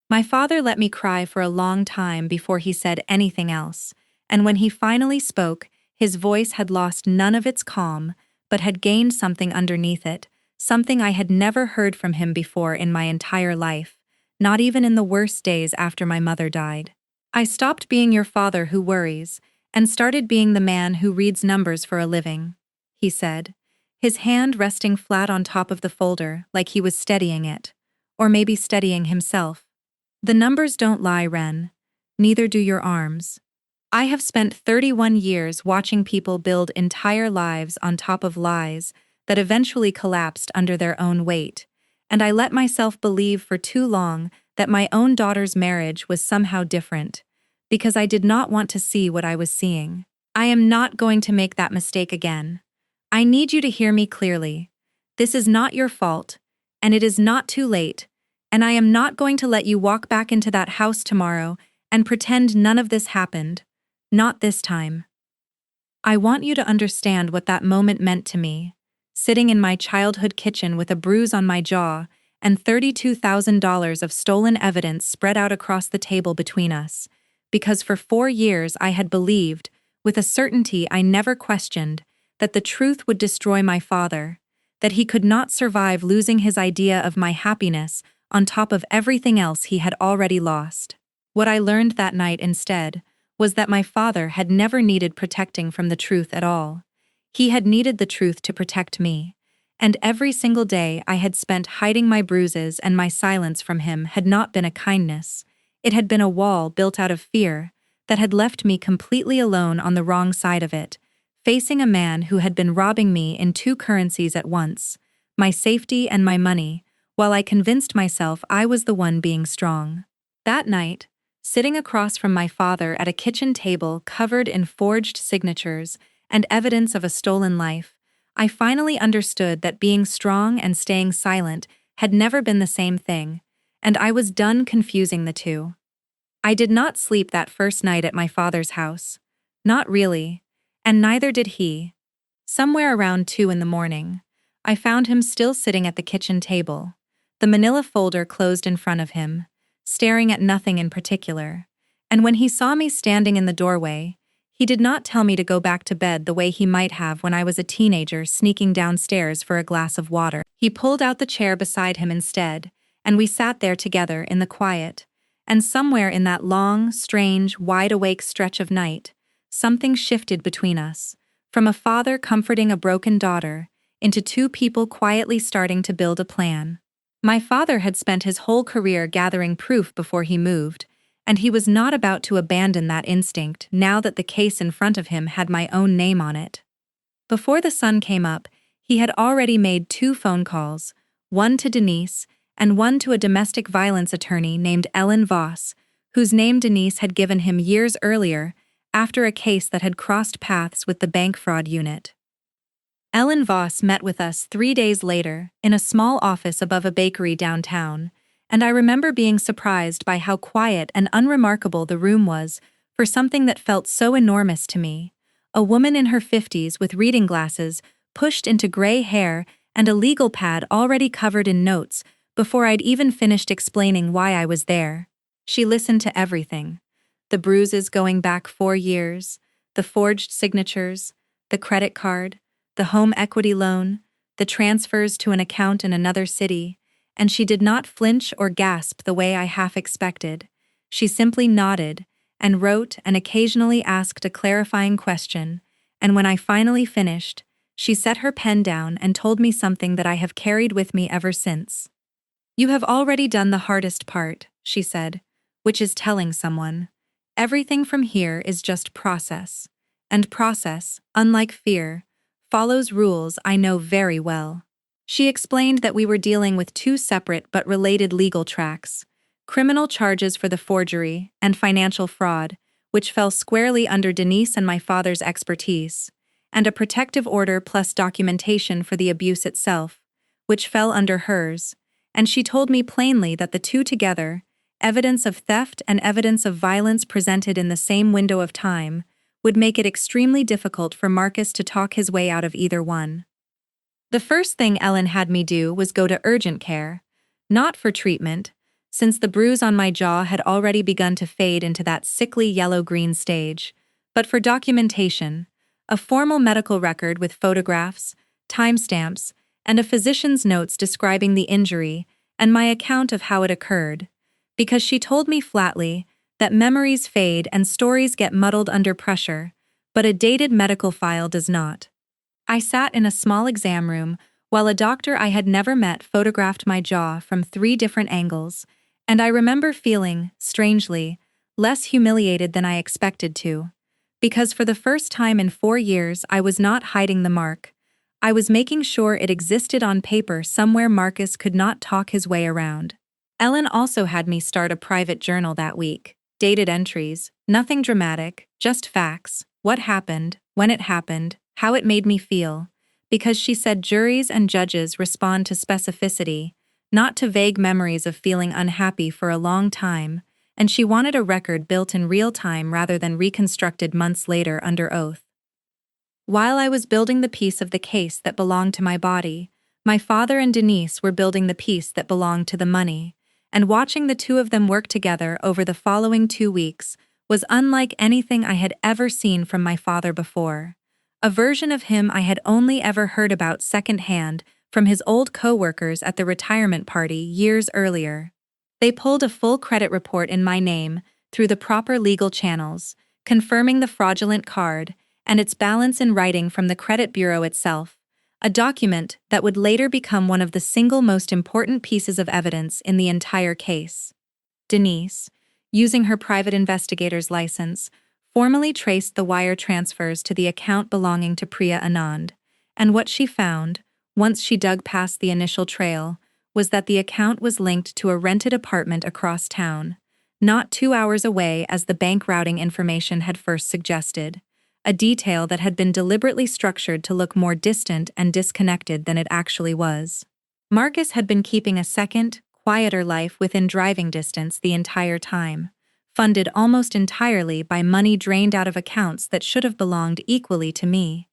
My father let me cry for a long time before he said anything else, and when he finally spoke, his voice had lost none of its calm, but had gained something underneath it, something I had never heard from him before in my entire life, not even in the worst days after my mother died. I stopped being your father who worries, and started being the man who reads numbers for a living, he said, his hand resting flat on top of the folder like he was steadying it, or maybe steadying himself. The numbers don't lie, Ren. Neither do your arms. I have spent 31 years watching people build entire lives on top of lies that eventually collapsed under their own weight, and I let myself believe for too long that my own daughter's marriage was somehow different, because I did not want to see what I was seeing. I am not going to make that mistake again. I need you to hear me clearly. This is not your fault, and it is not too late, and I am not going to let you walk back into that house tomorrow and pretend none of this happened. Not this time. I want you to understand what that moment meant to me, sitting in my childhood kitchen with a bruise on my jaw and $32,000 of stolen evidence spread out across the table between us, because for 4 years I had believed, with a certainty I never questioned, that the truth would destroy my father, that he could not survive losing his idea of my happiness on top of everything else he had already lost. What I learned that night instead was that my father had never needed protecting from the truth at all. He had needed the truth to protect me, and every single day I had spent hiding my bruises and my silence from him had not been a kindness. It had been a wall built out of fear that had left me completely alone on the wrong side of it, facing a man who had been robbing me in 2 currencies at once, my safety and my money, while I convinced myself I was the one being strong. That night, sitting across from my father at a kitchen table covered in forged signatures and evidence of a stolen life, I finally understood that being strong and staying silent had never been the same thing, and I was done confusing the two. I did not sleep that first night at my father's house. Not really, and neither did he. Somewhere around 2 in the morning, I found him still sitting at the kitchen table, the manila folder closed in front of him, staring at nothing in particular, and when he saw me standing in the doorway, he did not tell me to go back to bed the way he might have when I was a teenager sneaking downstairs for a glass of water. He pulled out the chair beside him instead, and we sat there together in the quiet, and somewhere in that long, strange, wide-awake stretch of night, something shifted between us, from a father comforting a broken daughter, into 2 people quietly starting to build a plan. My father had spent his whole career gathering proof before he moved, and he was not about to abandon that instinct now that the case in front of him had my own name on it. Before the sun came up, he had already made 2 phone calls, one to Denise and one to a domestic violence attorney named Ellen Voss, whose name Denise had given him years earlier after a case that had crossed paths with the bank fraud unit. Ellen Voss met with us 3 days later in a small office above a bakery downtown, and I remember being surprised by how quiet and unremarkable the room was for something that felt so enormous to me. A woman in her 50s with reading glasses, pushed into gray hair, and a legal pad already covered in notes before I'd even finished explaining why I was there. She listened to everything. The bruises going back 4 years, the forged signatures, the credit card, the home equity loan, the transfers to an account in another city, and she did not flinch or gasp the way I half expected. She simply nodded and wrote and occasionally asked a clarifying question, and when I finally finished, she set her pen down and told me something that I have carried with me ever since. "You have already done the hardest part," she said. which is telling someone, everything from here is just process. And process, unlike fear, follows rules I know very well. She explained that we were dealing with two separate but related legal tracks: criminal charges for the forgery and financial fraud, which fell squarely under Denise and my father's expertise, and a protective order plus documentation for the abuse itself, which fell under hers, and she told me plainly that the two together, evidence of theft and evidence of violence presented in the same window of time, would make it extremely difficult for Marcus to talk his way out of either one. The first thing Ellen had me do was go to urgent care, not for treatment, since the bruise on my jaw had already begun to fade into that sickly yellow-green stage, but for documentation, a formal medical record with photographs, timestamps, and a physician's notes describing the injury and my account of how it occurred, because she told me flatly that memories fade and stories get muddled under pressure, but a dated medical file does not. I sat in a small exam room while a doctor I had never met photographed my jaw from 3 different angles, and I remember feeling, strangely, less humiliated than I expected to, because for the first time in 4 years I was not hiding the mark. I was making sure it existed on paper somewhere Marcus could not talk his way around. Ellen also had me start a private journal that week. Dated entries, nothing dramatic, just facts, what happened, when it happened, how it made me feel, because she said juries and judges respond to specificity, not to vague memories of feeling unhappy for a long time, and she wanted a record built in real time rather than reconstructed months later under oath. While I was building the piece of the case that belonged to my body, my father and Denise were building the piece that belonged to the money, and watching the two of them work together over the following 2 weeks was unlike anything I had ever seen from my father before. A version of him I had only ever heard about secondhand from his old co-workers at the retirement party years earlier. They pulled a full credit report in my name through the proper legal channels, confirming the fraudulent card and its balance in writing from the credit bureau itself, a document that would later become one of the single most important pieces of evidence in the entire case. Denise, using her private investigator's license, formally traced the wire transfers to the account belonging to Priya Anand, and what she found, once she dug past the initial trail, was that the account was linked to a rented apartment across town, not 2 hours away as the bank routing information had first suggested, a detail that had been deliberately structured to look more distant and disconnected than it actually was. Marcus had been keeping a second, quieter life within driving distance the entire time, funded almost entirely by money drained out of accounts that should have belonged equally to me.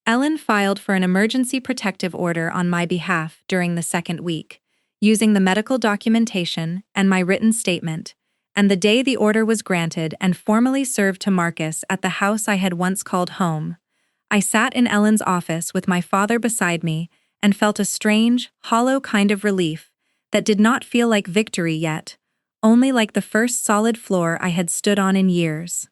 Ellen filed for an emergency protective order on my behalf during the 2nd week, using the medical documentation and my written statement, and the day the order was granted and formally served to Marcus at the house I had once called home, I sat in Ellen's office with my father beside me and felt a strange, hollow kind of relief that did not feel like victory yet, only like the first solid floor I had stood on in years.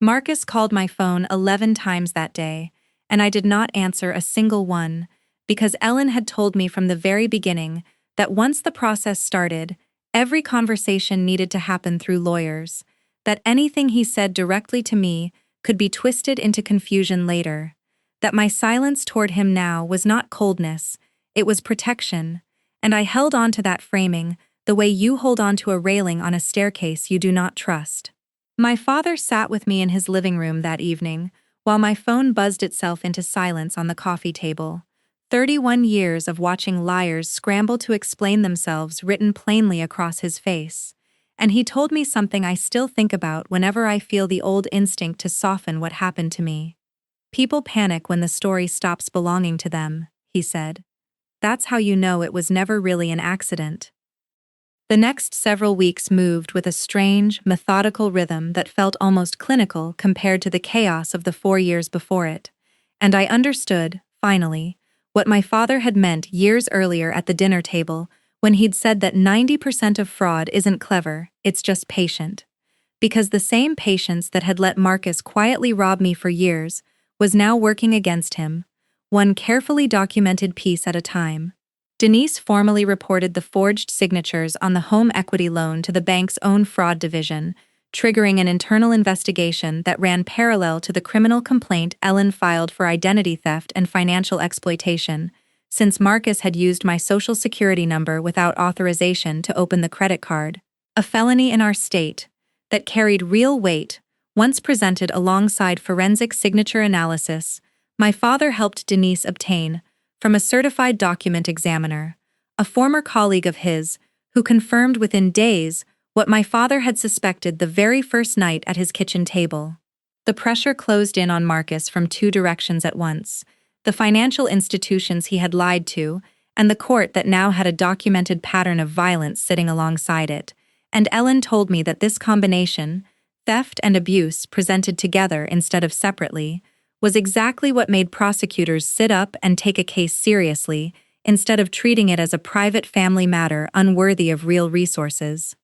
Marcus called my phone 11 times that day, and I did not answer a single one, because Ellen had told me from the very beginning that once the process started, every conversation needed to happen through lawyers, that anything he said directly to me could be twisted into confusion later, that my silence toward him now was not coldness, it was protection, and I held on to that framing the way you hold on to a railing on a staircase you do not trust. My father sat with me in his living room that evening, while my phone buzzed itself into silence on the coffee table. 31 years of watching liars scramble to explain themselves written plainly across his face, and he told me something I still think about whenever I feel the old instinct to soften what happened to me. People panic when the story stops belonging to them, he said. That's how you know it was never really an accident. The next several weeks moved with a strange, methodical rhythm that felt almost clinical compared to the chaos of the 4 years before it, and I understood, finally, what my father had meant years earlier at the dinner table when he'd said that 90% of fraud isn't clever, it's just patient. Because the same patience that had let Marcus quietly rob me for years was now working against him, one carefully documented piece at a time. Denise formally reported the forged signatures on the home equity loan to the bank's own fraud division, triggering an internal investigation that ran parallel to the criminal complaint Ellen filed for identity theft and financial exploitation, since Marcus had used my social security number without authorization to open the credit card, a felony in our state that carried real weight. Once presented alongside forensic signature analysis, my father helped Denise obtain, from a certified document examiner, a former colleague of his, who confirmed within days what my father had suspected the very first night at his kitchen table. The pressure closed in on Marcus from two directions at once: the financial institutions he had lied to, and the court that now had a documented pattern of violence sitting alongside it. And Ellen told me that this combination, theft and abuse presented together instead of separately, was exactly what made prosecutors sit up and take a case seriously, instead of treating it as a private family matter unworthy of real resources.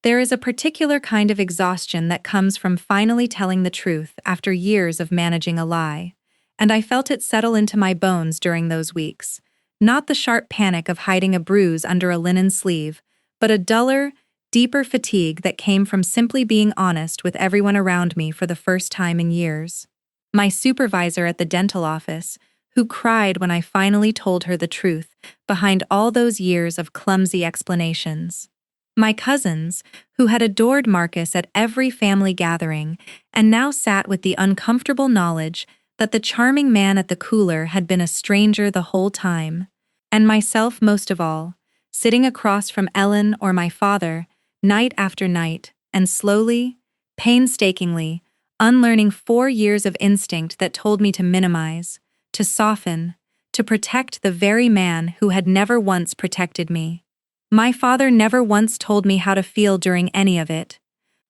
There is a particular kind of exhaustion that comes from finally telling the truth after years of managing a lie, and I felt it settle into my bones during those weeks. Not the sharp panic of hiding a bruise under a linen sleeve, but a duller, deeper fatigue that came from simply being honest with everyone around me for the first time in years. My supervisor at the dental office, who cried when I finally told her the truth behind all those years of clumsy explanations. My cousins, who had adored Marcus at every family gathering and now sat with the uncomfortable knowledge that the charming man at the cooler had been a stranger the whole time. And myself most of all, sitting across from Ellen or my father, night after night, and slowly, painstakingly, unlearning 4 years of instinct that told me to minimize, to soften, to protect the very man who had never once protected me. My father never once told me how to feel during any of it.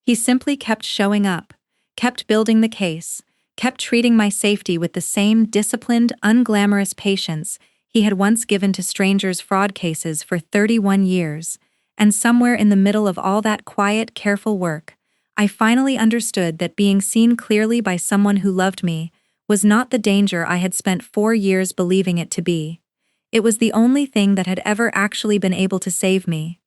He simply kept showing up, kept building the case, kept treating my safety with the same disciplined, unglamorous patience he had once given to strangers' fraud cases for 31 years, and somewhere in the middle of all that quiet, careful work, I finally understood that being seen clearly by someone who loved me was not the danger I had spent 4 years believing it to be. It was the only thing that had ever actually been able to save me.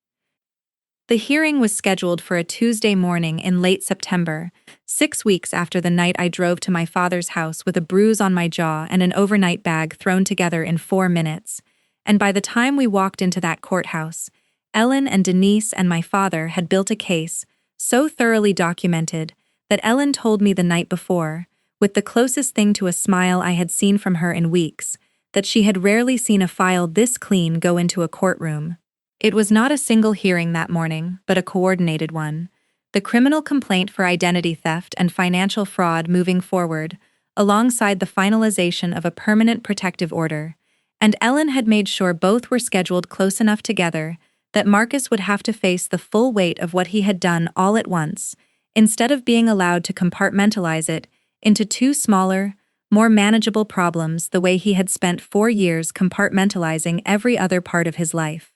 The hearing was scheduled for a Tuesday morning in late September, 6 weeks after the night I drove to my father's house with a bruise on my jaw and an overnight bag thrown together in 4 minutes. And by the time we walked into that courthouse, Ellen and Denise and my father had built a case so thoroughly documented that Ellen told me the night before, with the closest thing to a smile I had seen from her in weeks, that she had rarely seen a file this clean go into a courtroom. It was not a single hearing that morning, but a coordinated one. The criminal complaint for identity theft and financial fraud moving forward, alongside the finalization of a permanent protective order, and Ellen had made sure both were scheduled close enough together that Marcus would have to face the full weight of what he had done all at once, instead of being allowed to compartmentalize it into 2 smaller, more manageable problems the way he had spent 4 years compartmentalizing every other part of his life.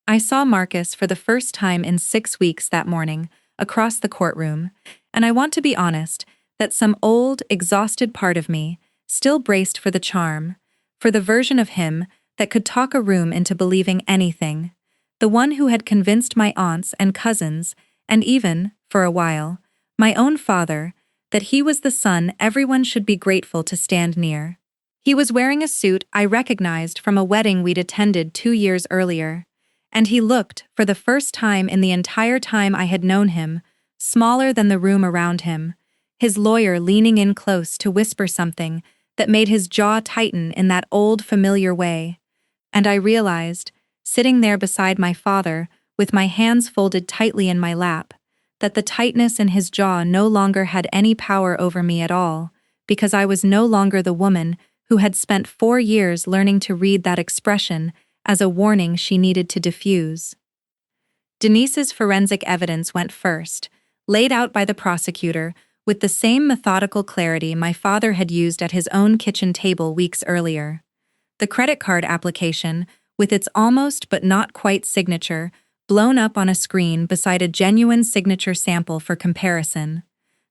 I saw Marcus for the first time in 6 weeks that morning, across the courtroom, and I want to be honest that some old, exhausted part of me still braced for the charm, for the version of him that could talk a room into believing anything, the one who had convinced my aunts and cousins, and even, for a while, my own father, that he was the son everyone should be grateful to stand near. He was wearing a suit I recognized from a wedding we'd attended 2 years earlier, and he looked, for the first time in the entire time I had known him, smaller than the room around him, his lawyer leaning in close to whisper something that made his jaw tighten in that old familiar way. And I realized, sitting there beside my father, with my hands folded tightly in my lap, that the tightness in his jaw no longer had any power over me at all, because I was no longer the woman who had spent 4 years learning to read that expression as a warning she needed to diffuse. Denise's forensic evidence went first, laid out by the prosecutor with the same methodical clarity my father had used at his own kitchen table weeks earlier. The credit card application, with its almost but not quite signature, blown up on a screen beside a genuine signature sample for comparison.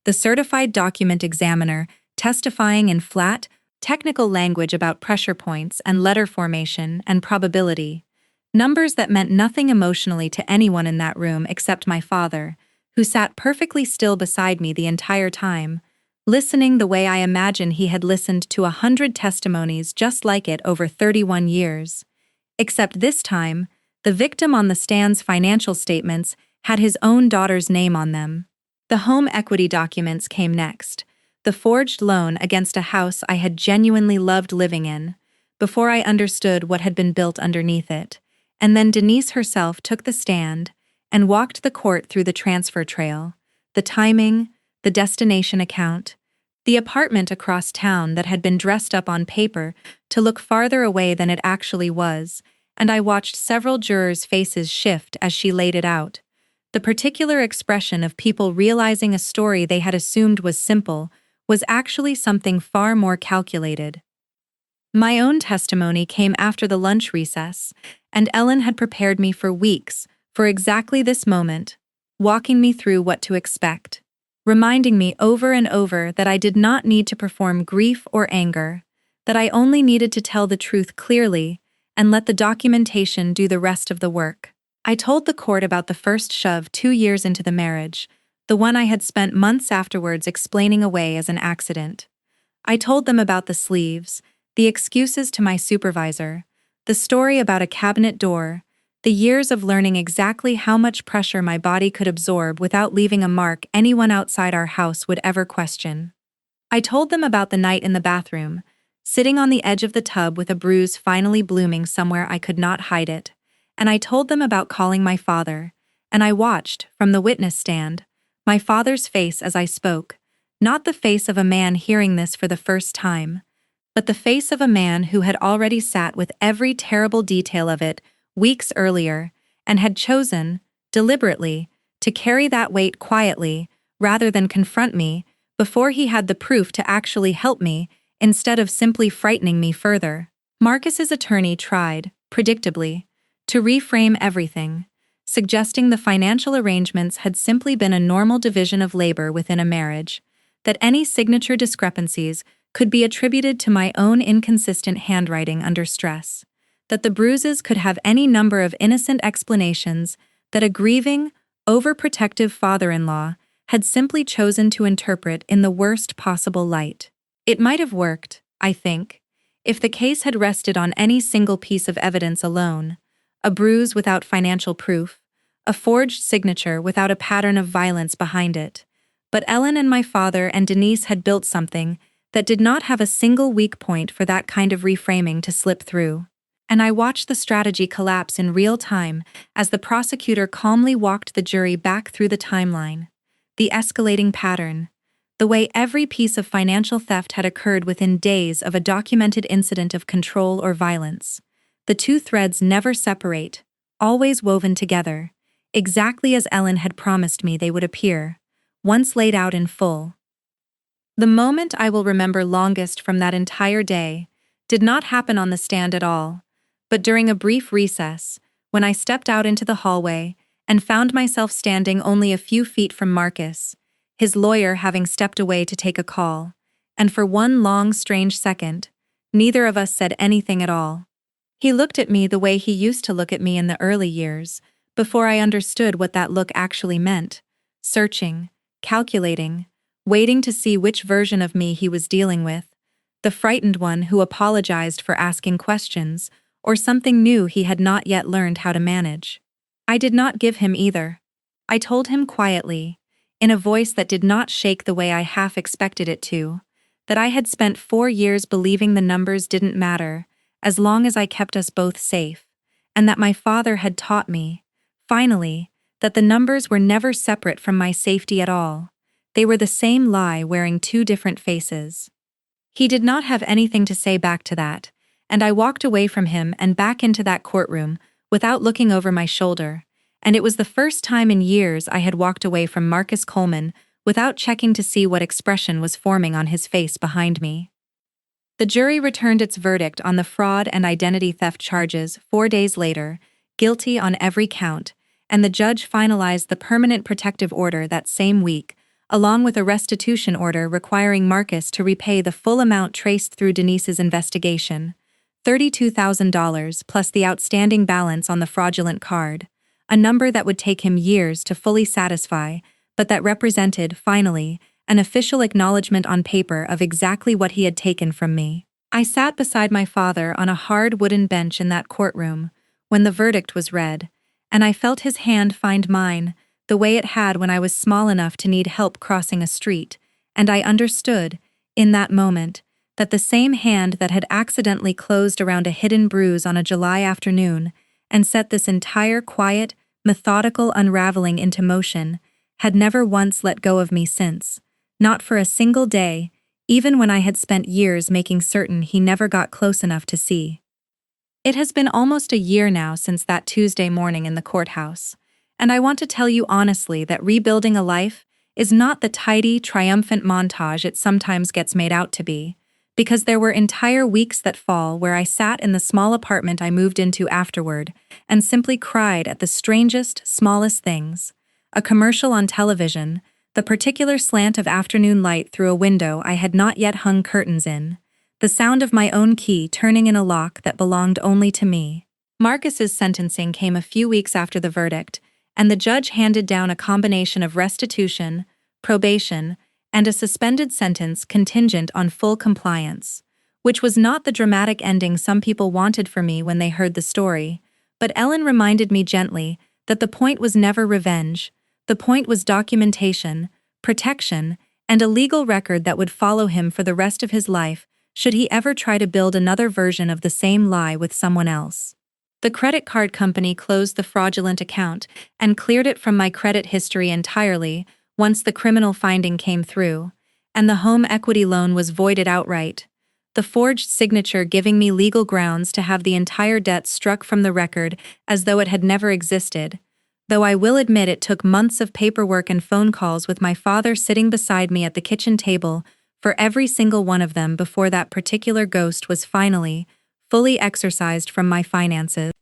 The certified document examiner testifying in flat, technical language about pressure points and letter formation and probability, numbers that meant nothing emotionally to anyone in that room except my father, who sat perfectly still beside me the entire time, listening the way I imagine he had listened to 100 testimonies just like it over 31 years. Except this time, the victim on the stand's financial statements had his own daughter's name on them. The home equity documents came next, the forged loan against a house I had genuinely loved living in, before I understood what had been built underneath it, and then Denise herself took the stand and walked the court through the transfer trail, the timing, the destination account, the apartment across town that had been dressed up on paper to look farther away than it actually was, and I watched several jurors' faces shift as she laid it out. The particular expression of people realizing a story they had assumed was simple was actually something far more calculated. My own testimony came after the lunch recess, and Ellen had prepared me for weeks for exactly this moment, walking me through what to expect, reminding me over and over that I did not need to perform grief or anger, that I only needed to tell the truth clearly and let the documentation do the rest of the work. I told the court about the first shove 2 years into the marriage, the one I had spent months afterwards explaining away as an accident. I told them about the sleeves, the excuses to my supervisor, the story about a cabinet door, the years of learning exactly how much pressure my body could absorb without leaving a mark anyone outside our house would ever question. I told them about the night in the bathroom, sitting on the edge of the tub with a bruise finally blooming somewhere I could not hide it, and I told them about calling my father, and I watched, from the witness stand, my father's face as I spoke, not the face of a man hearing this for the first time, but the face of a man who had already sat with every terrible detail of it weeks earlier and had chosen, deliberately, to carry that weight quietly rather than confront me before he had the proof to actually help me instead of simply frightening me further. Marcus's attorney tried, predictably, to reframe everything, suggesting the financial arrangements had simply been a normal division of labor within a marriage, that any signature discrepancies could be attributed to my own inconsistent handwriting under stress, that the bruises could have any number of innocent explanations that a grieving, overprotective father-in-law had simply chosen to interpret in the worst possible light. It might have worked, I think, if the case had rested on any single piece of evidence alone, a bruise without financial proof, a forged signature without a pattern of violence behind it. But Ellen and my father and Denise had built something that did not have a single weak point for that kind of reframing to slip through. And I watched the strategy collapse in real time as the prosecutor calmly walked the jury back through the timeline, the escalating pattern, the way every piece of financial theft had occurred within days of a documented incident of control or violence. The two threads never separate, always woven together, exactly as Ellen had promised me they would appear, once laid out in full. The moment I will remember longest from that entire day did not happen on the stand at all, but during a brief recess, when I stepped out into the hallway and found myself standing only a few feet from Marcus, his lawyer having stepped away to take a call, and for one long, strange second, neither of us said anything at all. He looked at me the way he used to look at me in the early years, before I understood what that look actually meant, searching, calculating, waiting to see which version of me he was dealing with, the frightened one who apologized for asking questions, or something new he had not yet learned how to manage. I did not give him either. I told him quietly, in a voice that did not shake the way I half expected it to, that I had spent 4 years believing the numbers didn't matter, as long as I kept us both safe, and that my father had taught me, finally, that the numbers were never separate from my safety at all. They were the same lie wearing 2 different faces. He did not have anything to say back to that, and I walked away from him and back into that courtroom without looking over my shoulder, and it was the first time in years I had walked away from Marcus Coleman without checking to see what expression was forming on his face behind me. The jury returned its verdict on the fraud and identity theft charges 4 days later, guilty on every count, and the judge finalized the permanent protective order that same week, along with a restitution order requiring Marcus to repay the full amount traced through Denise's investigation, $32,000 plus the outstanding balance on the fraudulent card, a number that would take him years to fully satisfy, but that represented, finally, an official acknowledgement on paper of exactly what he had taken from me. I sat beside my father on a hard wooden bench in that courtroom when the verdict was read, and I felt his hand find mine, the way it had when I was small enough to need help crossing a street, and I understood, in that moment, that the same hand that had accidentally closed around a hidden bruise on a July afternoon and set this entire quiet, methodical unraveling into motion had never once let go of me since, not for a single day, even when I had spent years making certain he never got close enough to see. It has been almost a year now since that Tuesday morning in the courthouse, and I want to tell you honestly that rebuilding a life is not the tidy, triumphant montage it sometimes gets made out to be, because there were entire weeks that fall where I sat in the small apartment I moved into afterward and simply cried at the strangest, smallest things. A commercial on television, the particular slant of afternoon light through a window I had not yet hung curtains in, the sound of my own key turning in a lock that belonged only to me. Marcus's sentencing came a few weeks after the verdict, and the judge handed down a combination of restitution, probation, and a suspended sentence contingent on full compliance, which was not the dramatic ending some people wanted for me when they heard the story, but Ellen reminded me gently that the point was never revenge, the point was documentation, protection, and a legal record that would follow him for the rest of his life should he ever try to build another version of the same lie with someone else. The credit card company closed the fraudulent account and cleared it from my credit history entirely once the criminal finding came through, and the home equity loan was voided outright, the forged signature giving me legal grounds to have the entire debt struck from the record as though it had never existed, though I will admit it took months of paperwork and phone calls with my father sitting beside me at the kitchen table for every single one of them before that particular ghost was finally, fully exorcised from my finances.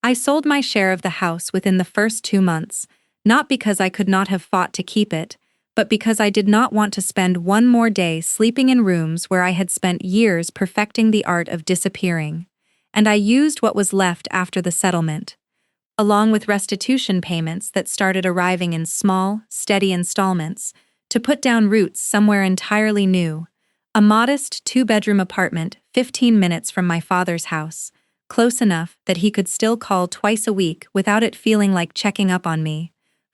I sold my share of the house within the first 2 months, not because I could not have fought to keep it, but because I did not want to spend one more day sleeping in rooms where I had spent years perfecting the art of disappearing, and I used what was left after the settlement, along with restitution payments that started arriving in small, steady installments, to put down roots somewhere entirely new, a modest 2-bedroom apartment 15 minutes from my father's house, close enough that he could still call twice a week without it feeling like checking up on me,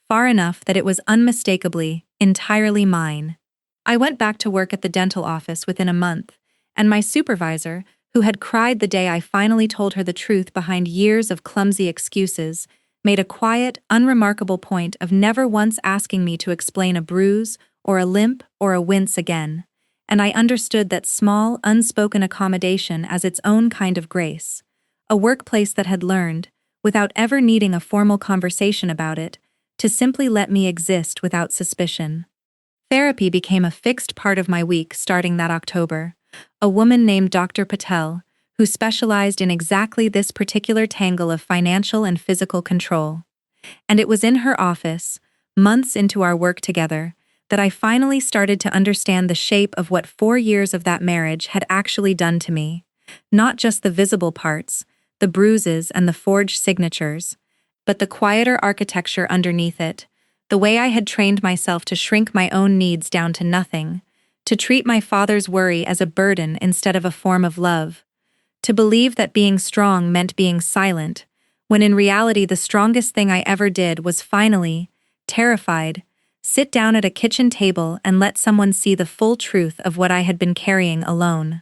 far enough that it was unmistakably, entirely mine. I went back to work at the dental office within a month, and my supervisor, who had cried the day I finally told her the truth behind years of clumsy excuses, made a quiet, unremarkable point of never once asking me to explain a bruise or a limp or a wince again, and I understood that small, unspoken accommodation as its own kind of grace, a workplace that had learned, without ever needing a formal conversation about it, to simply let me exist without suspicion. Therapy became a fixed part of my week starting that October. A woman named Dr. Patel, who specialized in exactly this particular tangle of financial and physical control. And it was in her office, months into our work together, that I finally started to understand the shape of what 4 years of that marriage had actually done to me. Not just the visible parts, the bruises and the forged signatures, but the quieter architecture underneath it, the way I had trained myself to shrink my own needs down to nothing, to treat my father's worry as a burden instead of a form of love, to believe that being strong meant being silent, when in reality the strongest thing I ever did was finally, terrified, sit down at a kitchen table and let someone see the full truth of what I had been carrying alone.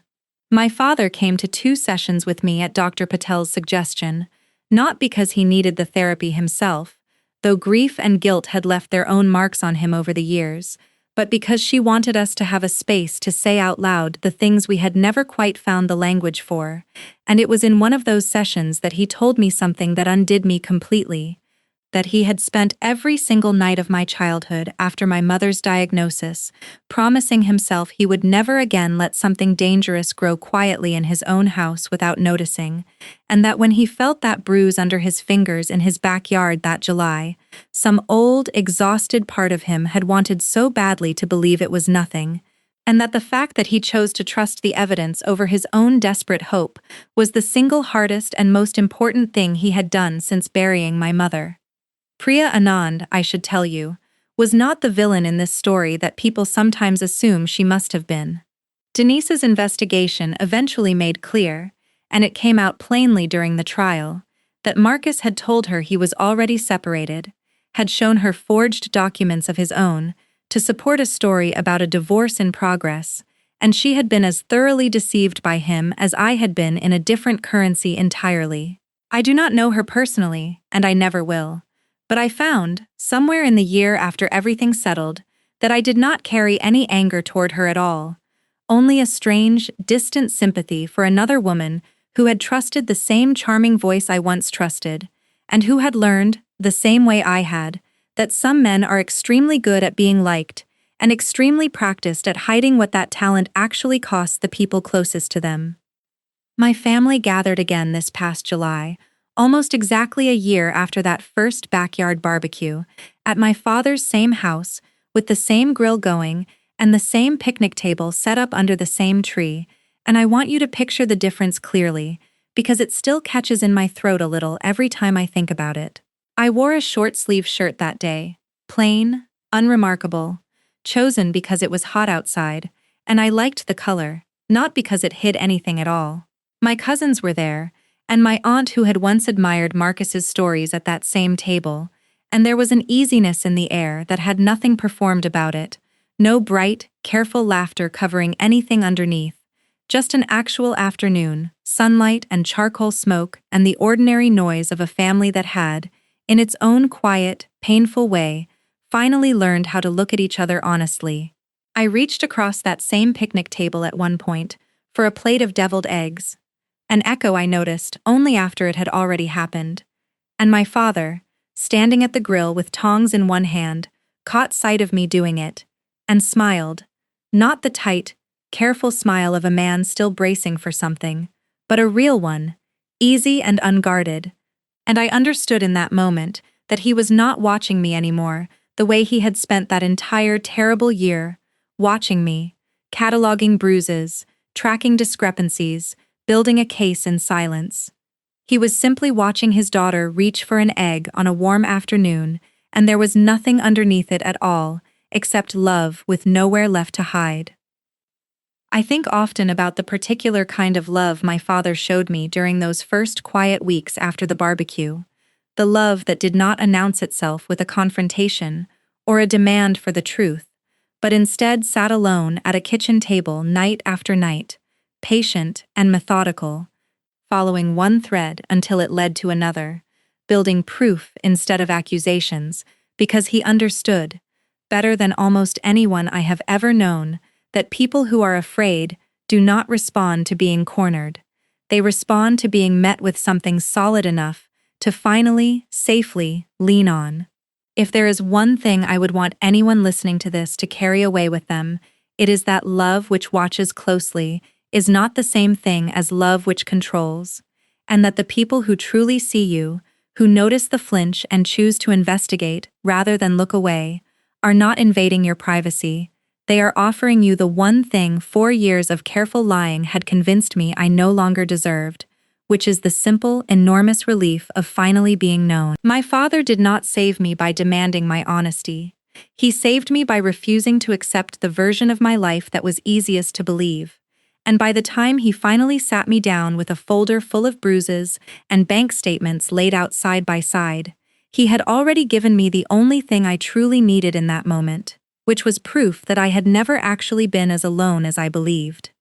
My father came to 2 sessions with me at Dr. Patel's suggestion, not because he needed the therapy himself, though grief and guilt had left their own marks on him over the years, but because she wanted us to have a space to say out loud the things we had never quite found the language for, and it was in one of those sessions that he told me something that undid me completely, that he had spent every single night of my childhood after my mother's diagnosis, promising himself he would never again let something dangerous grow quietly in his own house without noticing, and that when he felt that bruise under his fingers in his backyard that July, some old, exhausted part of him had wanted so badly to believe it was nothing, and that the fact that he chose to trust the evidence over his own desperate hope was the single hardest and most important thing he had done since burying my mother. Priya Anand, I should tell you, was not the villain in this story that people sometimes assume she must have been. Denise's investigation eventually made clear, and it came out plainly during the trial, that Marcus had told her he was already separated, had shown her forged documents of his own to support a story about a divorce in progress, and she had been as thoroughly deceived by him as I had been in a different currency entirely. I do not know her personally, and I never will. But I found, somewhere in the year after everything settled, that I did not carry any anger toward her at all, only a strange, distant sympathy for another woman who had trusted the same charming voice I once trusted, and who had learned, the same way I had, that some men are extremely good at being liked and extremely practiced at hiding what that talent actually costs the people closest to them. My family gathered again this past July, almost exactly a year after that first backyard barbecue, at my father's same house, with the same grill going and the same picnic table set up under the same tree, and I want you to picture the difference clearly, because it still catches in my throat a little every time I think about it. I wore a short-sleeve shirt that day, plain, unremarkable, chosen because it was hot outside, and I liked the color, not because it hid anything at all. My cousins were there, and my aunt who had once admired Marcus's stories at that same table, and there was an easiness in the air that had nothing performed about it, no bright, careful laughter covering anything underneath, just an actual afternoon, sunlight and charcoal smoke and the ordinary noise of a family that had, in its own quiet, painful way, finally learned how to look at each other honestly. I reached across that same picnic table at one point for a plate of deviled eggs, an echo I noticed only after it had already happened, and my father, standing at the grill with tongs in one hand, caught sight of me doing it, and smiled, not the tight, careful smile of a man still bracing for something, but a real one, easy and unguarded, and I understood in that moment that he was not watching me anymore the way he had spent that entire terrible year, watching me, cataloging bruises, tracking discrepancies, building a case in silence. He was simply watching his daughter reach for an egg on a warm afternoon, and there was nothing underneath it at all, except love with nowhere left to hide. I think often about the particular kind of love my father showed me during those first quiet weeks after the barbecue, the love that did not announce itself with a confrontation or a demand for the truth, but instead sat alone at a kitchen table night after night, patient and methodical, following one thread until it led to another, building proof instead of accusations, because he understood, better than almost anyone I have ever known, that people who are afraid do not respond to being cornered. They respond to being met with something solid enough to finally, safely, lean on. If there is one thing I would want anyone listening to this to carry away with them, it is that love which watches closely is not the same thing as love which controls, and that the people who truly see you, who notice the flinch and choose to investigate rather than look away, are not invading your privacy. They are offering you the one thing 4 years of careful lying had convinced me I no longer deserved, which is the simple, enormous relief of finally being known. My father did not save me by demanding my honesty. He saved me by refusing to accept the version of my life that was easiest to believe. And by the time he finally sat me down with a folder full of bruises and bank statements laid out side by side, he had already given me the only thing I truly needed in that moment, which was proof that I had never actually been as alone as I believed.